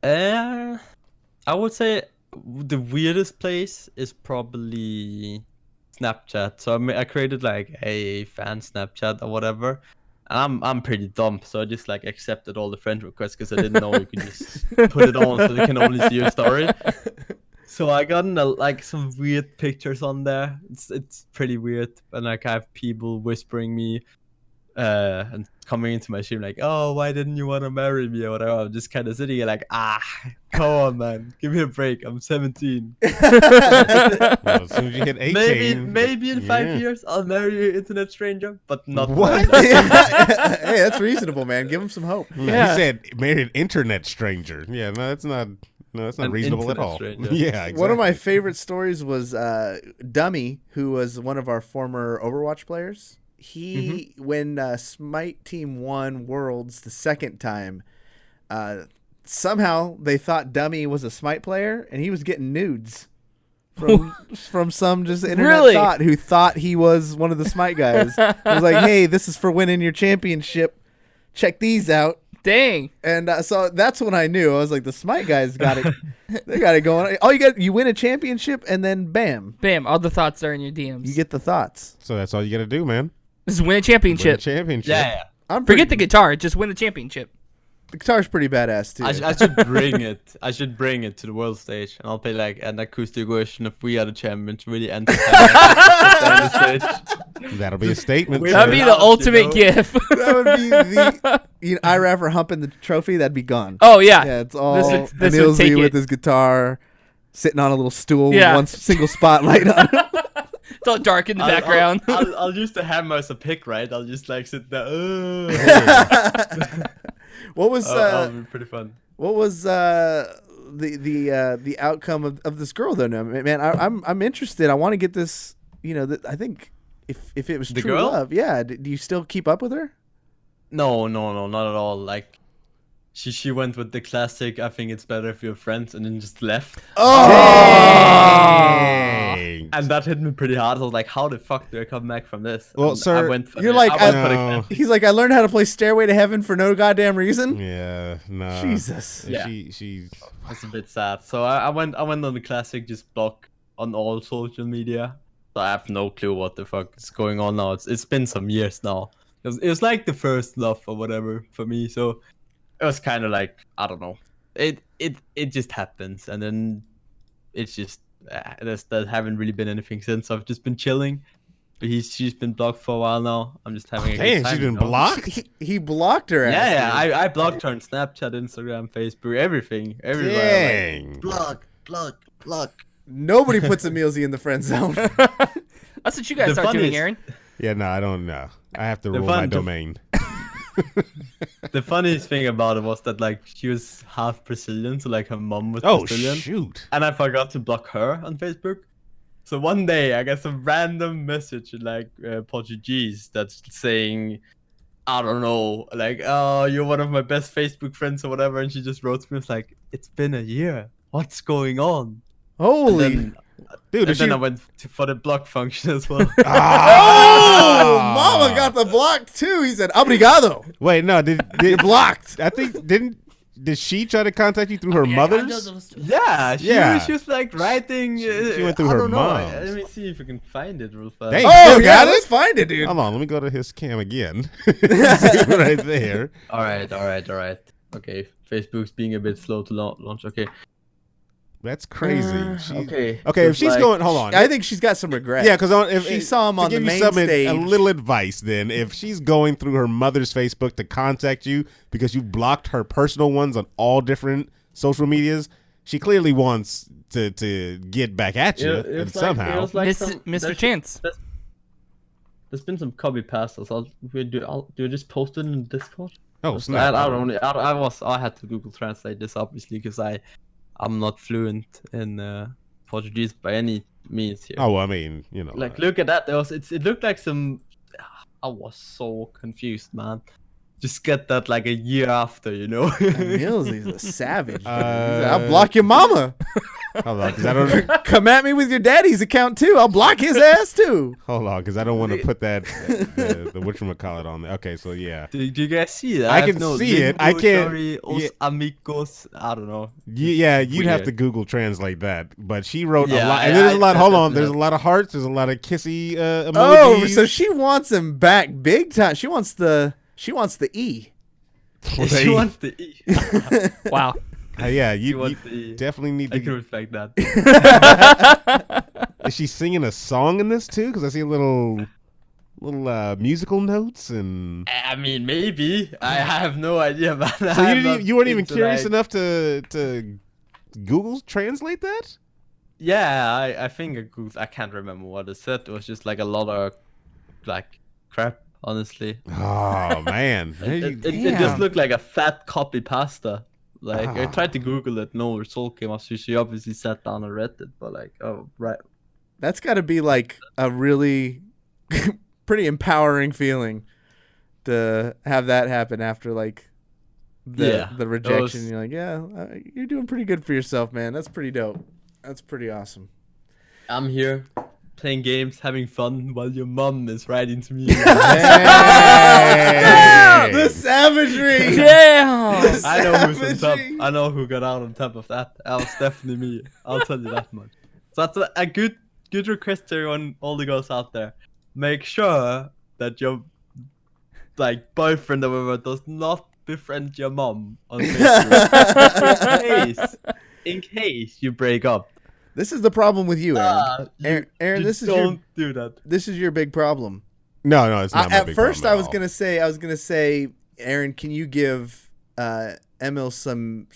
Speaker 6: I would say the weirdest place is probably Snapchat. So I created like a fan Snapchat or whatever. And I'm pretty dumb, so I just like accepted all the friend requests because I didn't know you could just put it on so they can only see your story. So I got like some weird pictures on there. It's pretty weird, and like I have people whispering me, and coming into my stream like, "Oh, why didn't you want to marry me?" or whatever. I'm just kind of sitting here like, come on, man, give me a break. I'm 17.
Speaker 4: Well, as soon as you hit 18,
Speaker 6: maybe in 5 years I'll marry an internet stranger, but not
Speaker 5: what? Hey, that's reasonable, man. Give him some hope.
Speaker 4: Yeah. He said marry an internet stranger. Yeah, no, that's not reasonable at all.
Speaker 6: Stranger.
Speaker 4: Yeah, exactly.
Speaker 5: One of my favorite stories was Dummy, who was one of our former Overwatch players. He, when Smite team won Worlds the second time, somehow they thought Dummy was a Smite player, and he was getting nudes from some just internet thought who thought he was one of the Smite guys. It was like, hey, this is for winning your championship. Check these out.
Speaker 7: Dang.
Speaker 5: And so that's when I knew. I was like, the Smite guys got it. They got it going. All you win a championship, and then bam,
Speaker 7: all the thoughts are in your DMs.
Speaker 5: you get the thoughts.
Speaker 4: So that's all you got to do, man.
Speaker 7: Just win a championship.
Speaker 6: Yeah.
Speaker 7: Forget the guitar. Just win the championship.
Speaker 5: The guitar's pretty badass too.
Speaker 6: I should bring it. I should bring it to the world stage, and I'll play like an acoustic version of "We Are the Champions." Really entertaining.
Speaker 4: That'll be a statement.
Speaker 7: That'd be the ultimate gift.
Speaker 5: That would be the IRAF humping the trophy. That'd be gone.
Speaker 7: Oh yeah.
Speaker 5: Yeah, it's all
Speaker 7: this would
Speaker 5: EmilZy
Speaker 7: take
Speaker 5: with
Speaker 7: it.
Speaker 5: his guitar, sitting on a little stool with one single spotlight on it.
Speaker 7: It's all dark in the background.
Speaker 6: I'll use the hammer as a pick, right? I'll just like sit there.
Speaker 5: What was
Speaker 6: that'll be pretty fun.
Speaker 5: What was the outcome of this girl though? No, man, I'm interested. I want to get this. I think if it was
Speaker 6: The
Speaker 5: true
Speaker 6: girl?
Speaker 5: love, yeah. Do you still keep up with her?
Speaker 6: No, not at all. Like, she went with the classic. I think it's better if you're friends, and then just left.
Speaker 4: Dang.
Speaker 6: And that hit me pretty hard. I was like, how the fuck do I come back from this?
Speaker 4: Well,
Speaker 6: And
Speaker 4: sir,
Speaker 6: I went for
Speaker 5: you're
Speaker 6: the-
Speaker 5: like,
Speaker 6: I went for the
Speaker 4: No.
Speaker 5: He's like, I learned how to play Stairway to Heaven for no goddamn reason.
Speaker 4: Yeah, no.
Speaker 5: Jesus.
Speaker 6: Yeah.
Speaker 4: She
Speaker 6: That's a bit sad. So I went on the classic, just block on all social media. So I have no clue what the fuck is going on now. It's been some years now. It was like the first love or whatever for me. So it was kind of like, I don't know. It just happens, and then it's just that haven't really been anything since. So I've just been chilling. But she's been blocked for a while now. I'm just having a good time.
Speaker 4: She's been blocked?
Speaker 5: He blocked her.
Speaker 6: Yeah, I blocked her on Snapchat, Instagram, Facebook, everything. Everywhere.
Speaker 4: Dang.
Speaker 6: Like, block.
Speaker 5: Nobody puts EmilZy in the friend zone.
Speaker 7: That's what you guys start doing, Aaron.
Speaker 4: Yeah, no, I don't know. I have to rule my domain.
Speaker 6: The funniest thing about it was that like she was half Brazilian, so like her mom was Brazilian.
Speaker 4: Oh shoot!
Speaker 6: And I forgot to block her on Facebook. So one day I got some random message in like Portuguese that's saying, I don't know, like, oh, you're one of my best Facebook friends or whatever. And she just wrote to me, it's like, it's been a year. What's going on?
Speaker 5: Holy.
Speaker 6: Dude, and then I went for the block function as well.
Speaker 5: Oh, Mama got the block too. He said, "Obrigado."
Speaker 4: Wait, no, did
Speaker 5: blocked?
Speaker 4: I think did she try to contact you through her mother's?
Speaker 6: Yeah, she was like writing.
Speaker 4: She went through her mom's.
Speaker 6: Let me see if I can find it real fast.
Speaker 4: Dang,
Speaker 5: let's find it, dude.
Speaker 4: Hold on, let me go to his cam again. Right there.
Speaker 6: All right. Okay, Facebook's being a bit slow to launch. Okay.
Speaker 4: That's crazy.
Speaker 6: Okay.
Speaker 4: If she's going, hold on.
Speaker 5: I think she's got some regret.
Speaker 4: Yeah, because if
Speaker 5: she saw him on the main stage.
Speaker 4: A little advice, then, if she's going through her mother's Facebook to contact you because you blocked her personal ones on all different social medias, she clearly wants to get back at you and somehow.
Speaker 7: Mr. Chance.
Speaker 6: There's been some copy pastas. Do I just post it in Discord?
Speaker 4: Oh, snap.
Speaker 6: I had to Google Translate this obviously because I'm not fluent in Portuguese by any means here.
Speaker 4: Oh, I mean, you know.
Speaker 6: Like, look at that. It looked like some... I was so confused, man. Just get that like a year after, you know?
Speaker 5: EmilZy's a savage. I'll block your mama.
Speaker 4: Hold on, because I don't...
Speaker 5: Come at me with your daddy's account, too. I'll block his ass, too.
Speaker 4: Hold on, because I don't want to put that, the whatchamacallit on there. Okay, so yeah.
Speaker 6: Do you guys see that?
Speaker 4: I can see it. I can't...
Speaker 6: Amigos, I don't know.
Speaker 4: Yeah, you'd have to Google translate that. But she wrote a lot. And there's a lot, hold on, there's a lot of hearts. There's a lot of kissy emojis.
Speaker 5: Oh, so she wants him back big time. She wants the E.
Speaker 6: She wants the E.
Speaker 7: Wow.
Speaker 4: Yeah, you definitely need to.
Speaker 6: I can respect that.
Speaker 4: Is she singing a song in this too? Because I see little musical notes and.
Speaker 6: I mean, maybe. I have no idea about that.
Speaker 4: So you weren't even curious enough to Google translate that?
Speaker 6: Yeah, I think I Googled. I can't remember what it said. It was just like a lot of like crap. Honestly.
Speaker 4: Oh man.
Speaker 6: It just looked like a fat copy pasta. Like I tried to Google it, no result came up. So she obviously sat down and read it, but like, oh right.
Speaker 5: That's got to be like a really pretty empowering feeling to have that happen after like the rejection. You're like, you're doing pretty good for yourself, man. That's pretty dope. That's pretty awesome.
Speaker 6: I'm here playing games, having fun while your mom is writing to me.
Speaker 5: The savagery.
Speaker 7: Damn.
Speaker 6: I know who's on top. I know who got out on top of that. That was definitely me. I'll tell you that much. So that's a good request to everyone, all the girls out there. Make sure that your like boyfriend or whatever does not befriend your mom on Facebook in case you break up.
Speaker 5: This is the problem with you, Aaron. Aaron,
Speaker 6: don't do that.
Speaker 5: This is your big problem.
Speaker 4: No, it's not.
Speaker 5: At first, I was gonna say, Aaron, can you give Emil some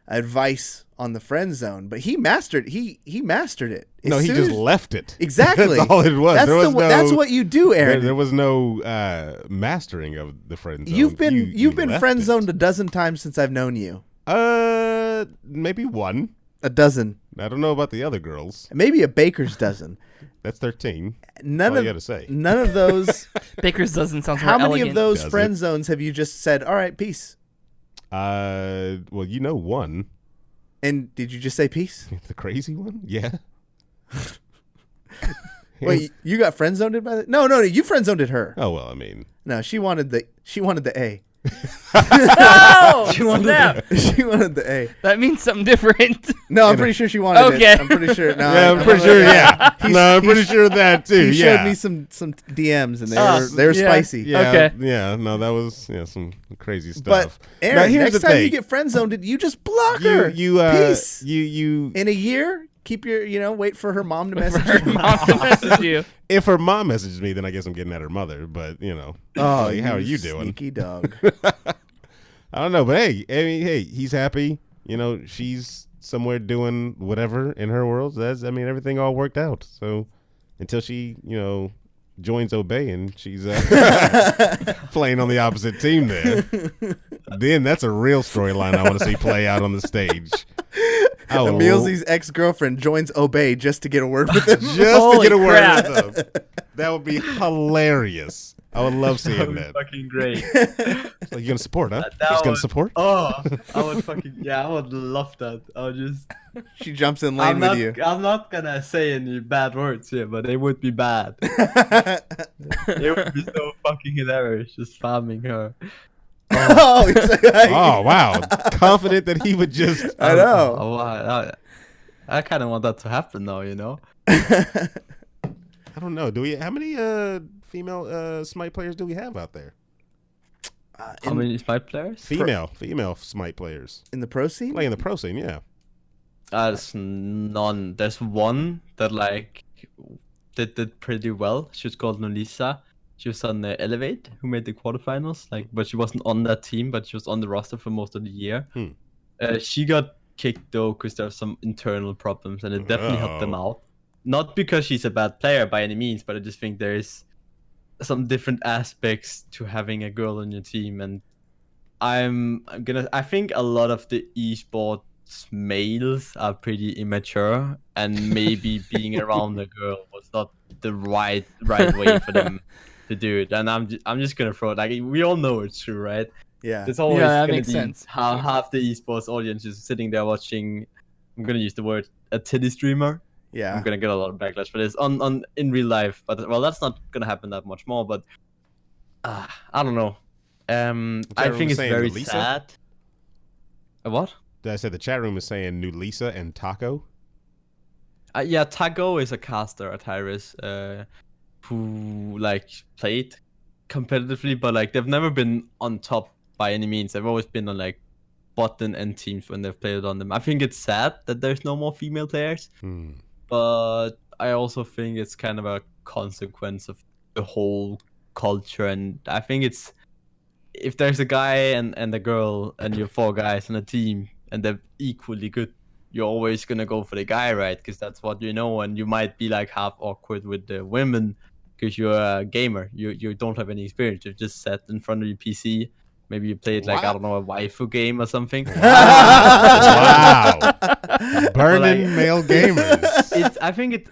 Speaker 5: advice on the friend zone? But he mastered. He mastered it.
Speaker 4: He just left it.
Speaker 5: Exactly.
Speaker 4: That's all it was.
Speaker 5: That's what you do, Aaron.
Speaker 4: There was no mastering of the friend zone.
Speaker 5: You've been friend zoned a dozen times since I've known you.
Speaker 4: Maybe one.
Speaker 5: A dozen.
Speaker 4: I don't know about the other girls.
Speaker 5: Maybe a baker's dozen.
Speaker 4: That's 13.
Speaker 5: None
Speaker 4: you gotta say.
Speaker 5: None of those.
Speaker 7: Baker's dozen sounds more
Speaker 5: How many
Speaker 7: elegant.
Speaker 5: of those friend zones have you just said, all right, peace?
Speaker 4: Well, one.
Speaker 5: And did you just say peace?
Speaker 4: The crazy one? Yeah.
Speaker 5: Wait, you got friend zoned by that? No, you friend zoned her.
Speaker 4: Oh well, I mean.
Speaker 5: No, she wanted the A.
Speaker 7: No!
Speaker 5: She wanted the A.
Speaker 7: That means something different.
Speaker 5: No, I'm pretty sure she wanted it. I'm pretty sure. No,
Speaker 4: yeah, I'm pretty sure. Yeah. I'm pretty sure of that too.
Speaker 5: He showed me some DMs and they were spicy.
Speaker 4: Yeah,
Speaker 7: okay.
Speaker 4: Yeah. No, that was some crazy stuff.
Speaker 5: But Aaron, next time you get friend zoned, you just block her.
Speaker 4: Peace.
Speaker 5: You in a year, keep your, wait for her mom to message you.
Speaker 4: If her mom messages me, then I guess I'm getting at her mother. But
Speaker 5: how
Speaker 4: are you doing?
Speaker 5: Sneaky dog.
Speaker 4: I don't know, but hey, he's happy. She's somewhere doing whatever in her world. Everything all worked out. So until she, joins Obey and she's playing on the opposite team there, then that's a real storyline I want to see play out on the stage.
Speaker 5: EmilZy's ex-girlfriend joins Obey just to get a word with him.
Speaker 4: To get a word with him. That would be hilarious. I would love seeing that.
Speaker 6: Fucking great.
Speaker 4: So you gonna support, huh? She's gonna support?
Speaker 6: Oh, I would love that.
Speaker 5: She jumps in lane with you.
Speaker 6: I'm not gonna say any bad words here, but they would be bad. It would be so fucking hilarious just farming her.
Speaker 4: Oh wow! Confident that he would just.
Speaker 5: I know.
Speaker 6: I kind of want that to happen though,
Speaker 4: I don't know. How many female Smite players do we have out there?
Speaker 6: How many Smite players?
Speaker 4: Female Smite players
Speaker 5: in the pro scene.
Speaker 4: Like in the pro scene, yeah.
Speaker 6: There's none. There's one that did pretty well. She was called Nolisa. She was on the Elevate, who made the quarterfinals. But she wasn't on that team, but she was on the roster for most of the year. She got kicked though because there were some internal problems, and it definitely helped them out. Not because she's a bad player by any means, but I just think there's some different aspects to having a girl on your team, and I think a lot of the esports males are pretty immature, and maybe being around a girl was not the right way for them to do it. And I'm just gonna throw it. We all know it's true, right?
Speaker 5: Yeah.
Speaker 6: There's always
Speaker 7: that
Speaker 6: gonna
Speaker 7: makes
Speaker 6: be
Speaker 7: sense.
Speaker 6: half the esports audience is sitting there watching. I'm gonna use the word a titty streamer.
Speaker 5: Yeah.
Speaker 6: I'm gonna get a lot of backlash for this in real life, but that's not gonna happen that much more. But I don't know. I think it's very sad. What?
Speaker 4: I said the chat room is saying Nulisa and Taco.
Speaker 6: Yeah, Taco is a caster at HiRez who played competitively, but they've never been on top by any means. They've always been on bot and end teams when they've played on them. I think it's sad that there's no more female players, but I also think it's kind of a consequence of the whole culture. And I think it's if there's a guy and a girl and you're 4 guys on a team and they're equally good, you're always gonna go for the guy, right? Because that's what you know, and you might be half awkward with the women because you're a gamer. You don't have any experience. You've just sat in front of your PC. Maybe you played I don't know, a waifu game or something.
Speaker 4: Wow. Burning male gamers.
Speaker 6: I think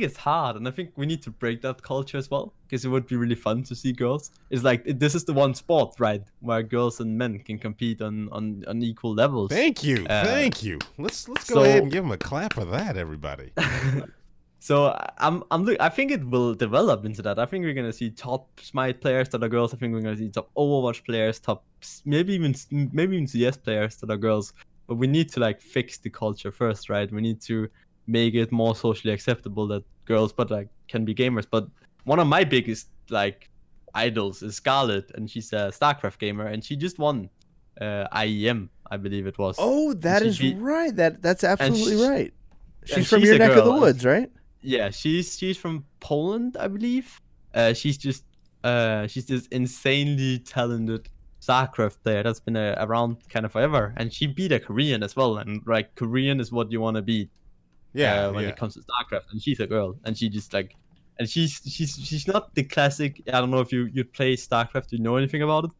Speaker 6: it's hard, and I think we need to break that culture as well, because it would be really fun to see girls. It's this is the one sport, right, where girls and men can compete on equal levels.
Speaker 4: Thank you. Let's go ahead and give them a clap for that, everybody.
Speaker 6: So I think it will develop into that. I think we're gonna see top Smite players that are girls. I think we're gonna see top Overwatch players, top maybe even CS players that are girls. But we need to fix the culture first, right? We need to make it more socially acceptable that girls can be gamers. But one of my biggest idols is Scarlett, and she's a StarCraft gamer, and she just won IEM, I believe it was.
Speaker 5: Oh, that is right. That's absolutely right. She's from your neck of the woods, right?
Speaker 6: Yeah, she's from Poland, I believe. She's this insanely talented StarCraft player that's been around kind of forever, and she beat a Korean as well. And Korean is what you want to beat. When it comes to StarCraft, and she's a girl, and she just and she's not the classic. I don't know if you play StarCraft. Do you know anything about it?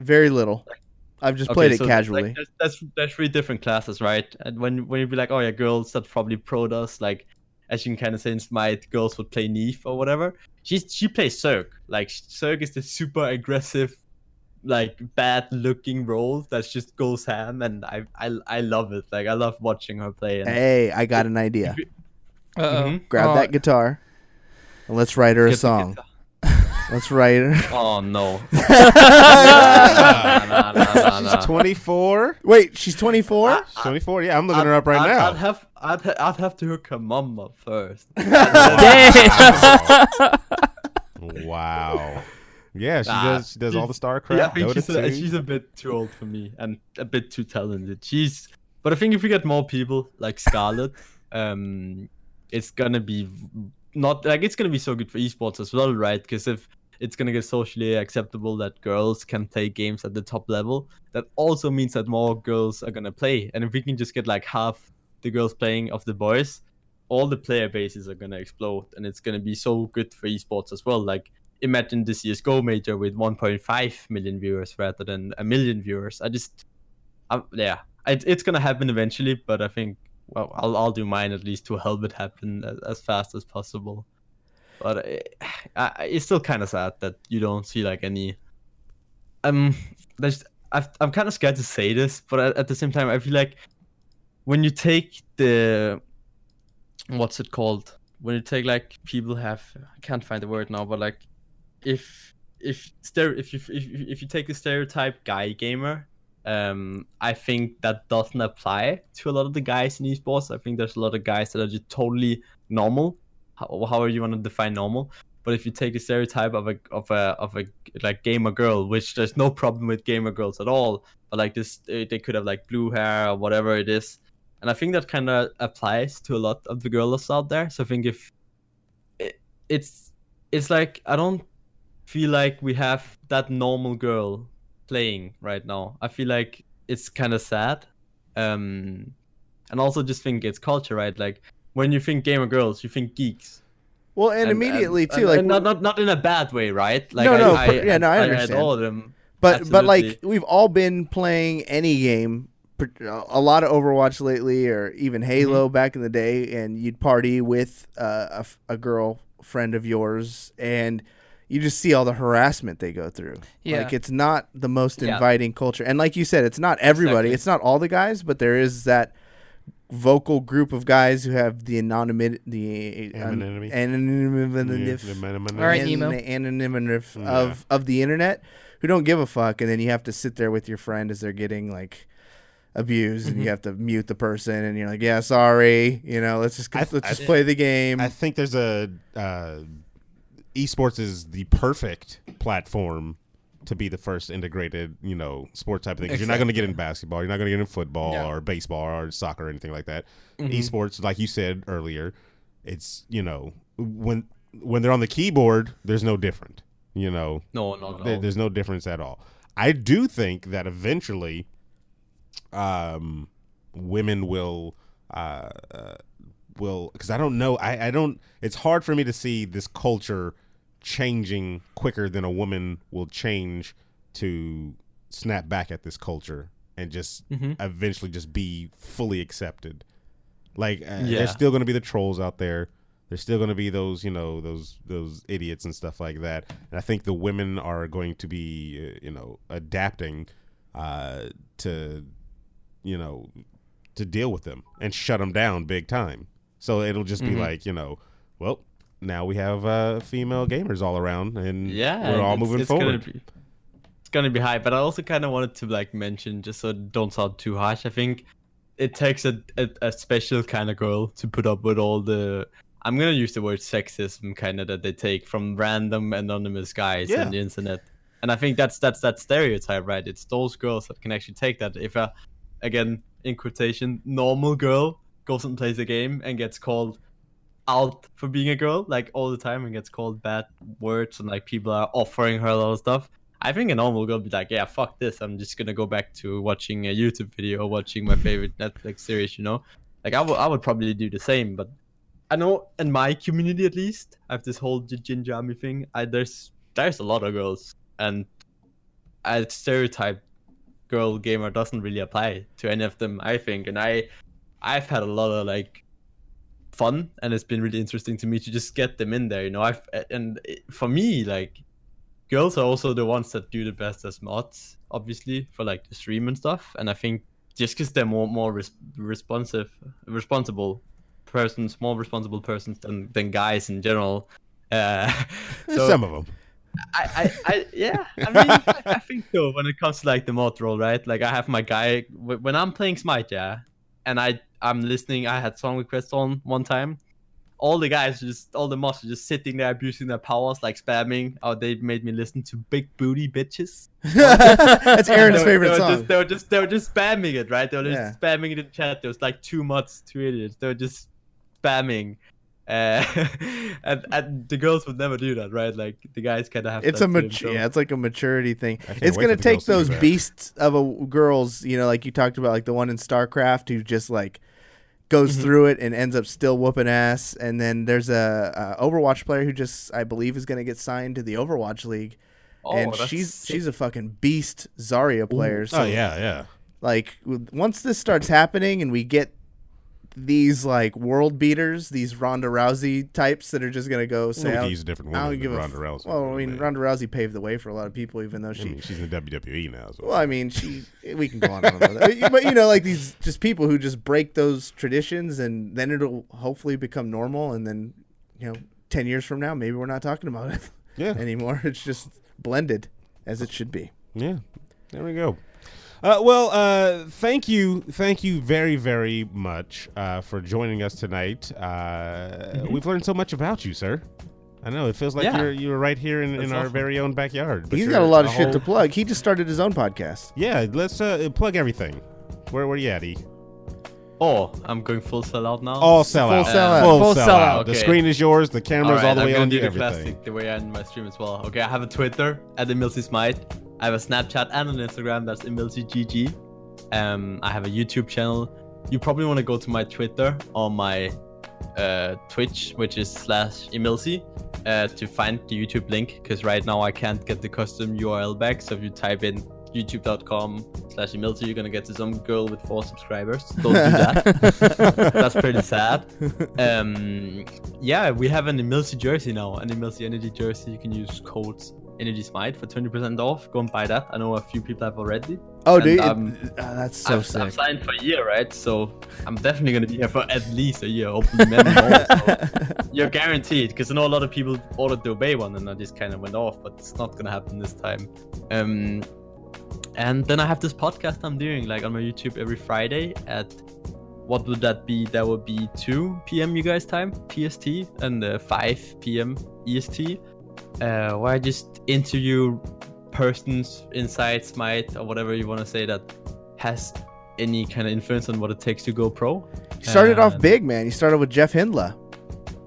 Speaker 5: Very little. I've just played it casually.
Speaker 6: There's 3 different classes, right? And when you be oh yeah, girls, that's probably pro does. As you can kind of say in Smite, girls would play Neve or whatever. She plays Zerg. Zerg is the super aggressive, bad looking role that just goes ham, and I love it. I love watching her play. And
Speaker 5: hey, I got an idea.
Speaker 7: Uh-oh.
Speaker 5: Grab that guitar and let's write her a song. Let's write her.
Speaker 6: Oh no.
Speaker 4: She's 24.
Speaker 5: Wait, she's 24?
Speaker 4: She's 24. Yeah, I'm looking her up right now.
Speaker 6: I'd have to hook her mom up first.
Speaker 4: Wow. Yeah, she does all the StarCraft.
Speaker 6: Yeah, I think she's a bit too old for me and a bit too talented. She's But I think if we get more people like Scarlett, it's gonna be it's gonna be so good for esports as well, right? Because if it's gonna get socially acceptable that girls can play games at the top level, that also means that more girls are gonna play. And if we can just get like half the girls playing of the boys, all the player bases are gonna explode, and it's gonna be so good for esports as well. Like, imagine the CS:GO major with 1.5 million viewers rather than 1 million viewers. It's gonna happen eventually, but I think I'll do mine at least to help it happen as fast as possible. But it's still kind of sad that you don't see like any. I'm kind of scared to say this, but at the same time, I feel like when you take what's it called? When you take like people have, I can't find the word now, but like if you take a stereotype guy gamer, I think that doesn't apply to a lot of the guys in esports. I think there's a lot of guys that are just totally normal. However you want to define normal. But if you take a stereotype of a like gamer girl, which there's no problem with gamer girls at all, but like this, they could have like blue hair or whatever it is, and I think that kind of applies to a lot of the girls out there. So I think if it's like, I don't feel like we have that normal girl playing right now. I feel like it's kind of sad, and also just think it's culture, right? Like, when you think gamer girls, you think geeks.
Speaker 5: Well, and immediately too, like,
Speaker 6: not in a bad way, right? Like,
Speaker 5: I understand.
Speaker 6: I adore them,
Speaker 5: but like, we've all been playing any game, a lot of Overwatch lately, or even Halo back in the day, and you'd party with a girl friend of yours, and you just see all the harassment they go through. Yeah. Like, it's not the most inviting culture, and like you said, it's not everybody, It's not all the guys, but there is that vocal group of guys who have the anonymity of the internet, who don't give a fuck, and then you have to sit there with your friend as they're getting like abused, and you have to mute the person, and you're like, yeah, sorry, let's just play the game.
Speaker 4: I think there's esports is the perfect platform to be the first integrated, sport type of thing. Because you're not going to get in basketball, you're not going to get in football or baseball or soccer or anything like that. Esports, like you said earlier, it's, when they're on the keyboard, there's no different.
Speaker 6: No, not at all.
Speaker 4: There's no difference at all. I do think that eventually, women will, because I don't know, I don't. It's hard for me to see this culture changing quicker than a woman will change to snap back at this culture and just eventually just be fully accepted. Like, there's still going to be the trolls out there. There's still going to be those, those idiots and stuff like that. And I think the women are going to be, adapting to deal with them and shut them down big time. So it'll just be like, well, now we have female gamers all around, and we're all moving forward.
Speaker 6: It's gonna be high, but I also kind of wanted to like mention, just so it don't sound too harsh, I think it takes a special kind of girl to put up with all the, I'm gonna use the word sexism kind of that they take from random anonymous guys on the internet. And I think that's that stereotype, right? It's those girls that can actually take that. If again, in quotation, normal girl goes and plays a game and gets called out for being a girl like all the time and gets called bad words, and like people are offering her a lot of stuff, I think a normal girl would be like, yeah, fuck this, I'm just gonna go back to watching a YouTube video or watching my favorite Netflix series, like I would probably do the same. But I know in my community, at least, I have this whole ginger army thing. There's a lot of girls, and a stereotype girl gamer doesn't really apply to any of them, I think. And I've had a lot of like fun, and it's been really interesting to me to just get them in there, for me, like, girls are also the ones that do the best as mods, obviously, for like the stream and stuff. And I think just because they're more responsible persons than guys in general.
Speaker 4: So some of them.
Speaker 6: I think so. When it comes to like the mod role, right? Like, I have my guy when I'm playing Smite, and I'm listening. I had song requests on one time. all the guys, all the mods are just sitting there abusing their powers, like spamming. Oh, they made me listen to Big Booty Bitches.
Speaker 5: That's Aaron's favorite song.
Speaker 6: They were just spamming it, right? They were just spamming it in chat. There was like 2 mods, 2 idiots. They were just spamming. And the girls would never do that, right? Like the guys kind of have.
Speaker 5: It's it's like a maturity thing. It's gonna take those beasts of girls, like you talked about, like the one in StarCraft who just like goes through it and ends up still whooping ass. And then there's a Overwatch player who I believe is gonna get signed to the Overwatch League, and she's a fucking beast Zarya player. So,
Speaker 4: yeah.
Speaker 5: Like once this starts happening and we get these like world beaters, these Ronda Rousey types that are just gonna go say,
Speaker 4: "I use a different woman than Ronda Rousey."
Speaker 5: Well, I mean, Ronda Rousey paved the way for a lot of people, even though
Speaker 4: she's in the WWE now. So.
Speaker 5: Well, I mean, we can go on about that, but like these just people who just break those traditions, and then it'll hopefully become normal, and then 10 years from now, maybe we're not talking about it anymore. It's just blended as it should be.
Speaker 4: Yeah, there we go. Thank you very, very much for joining us tonight. We've learned so much about you, sir. I know it feels like you're right here in our very own backyard.
Speaker 5: He's got a lot of shit to plug. He just started his own podcast.
Speaker 4: Yeah, let's plug everything. Where you at, E?
Speaker 6: Oh, I'm going full sellout now.
Speaker 4: All sellout. Full sellout.
Speaker 6: Okay.
Speaker 4: The screen is yours. The camera's all the way on to everything.
Speaker 6: Classic, the way I end my stream as well. Okay, I have a Twitter at EmilZy Smite. I have a Snapchat and an Instagram. That's EmilZyGG. I have a YouTube channel. You probably want to go to my Twitter or my Twitch, which is /EmilZy, to find the YouTube link. Because right now I can't get the custom URL back. So if you type in youtube.com/EmilZy, you're gonna get to some girl with 4 subscribers. Don't do that. That's pretty sad. We have an EmilZy jersey now, an EmilZy Energy jersey. You can use codes Energy Smite for 20% off. Go and buy that. I know a few people have already.
Speaker 5: Oh, dude, that's so sick.
Speaker 6: I've signed for a year, right? So I'm definitely gonna be here for at least a year, hopefully maybe more. So you're guaranteed, because I know a lot of people ordered the Obey one and I just kind of went off, but it's not gonna happen this time. And then I have this podcast I'm doing like on my YouTube every Friday at, what would that be? That would be 2 p.m. you guys time, PST, and 5 p.m. EST, where I just interview persons inside Smite or whatever you want to say that has any kind of influence on what it takes to go pro.
Speaker 5: You started off big, man. You started with Jeff Hindla.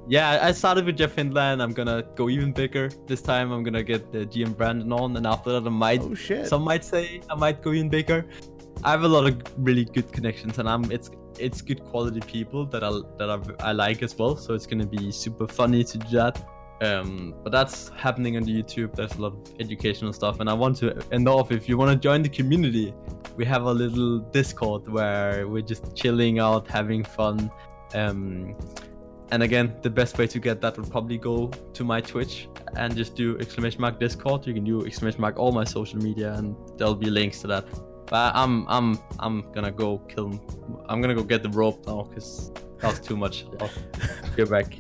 Speaker 6: Yeah, I started with Jeff Hindla, and I'm gonna go even bigger this time. I'm gonna get the GM Brandon on, and after that I might, some might say I might go even bigger. I have a lot of really good connections, and it's good quality people that I like as well. So it's gonna be super funny to do that. But that's happening on the YouTube. There's a lot of educational stuff, and I want to end off. If you want to join the community, we have a little Discord where we're just chilling out, having fun. And again, the best way to get that would probably go to my Twitch and just do !Discord. You can do !all my social media, and there'll be links to that. But I'm gonna go kill. I'm gonna go get the rope now because that was too much. I'll get back.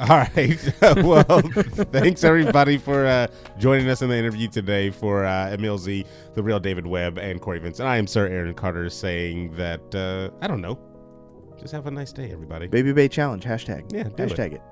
Speaker 4: All right. Well, thanks everybody for joining us in the interview today for EmilZy, the real David Webb, and Cory Vincent. I am Sir Aaron Carter saying that I don't know. Just have a nice day, everybody.
Speaker 5: Baby Bay Challenge, hashtag.
Speaker 4: Yeah,
Speaker 5: hashtag it.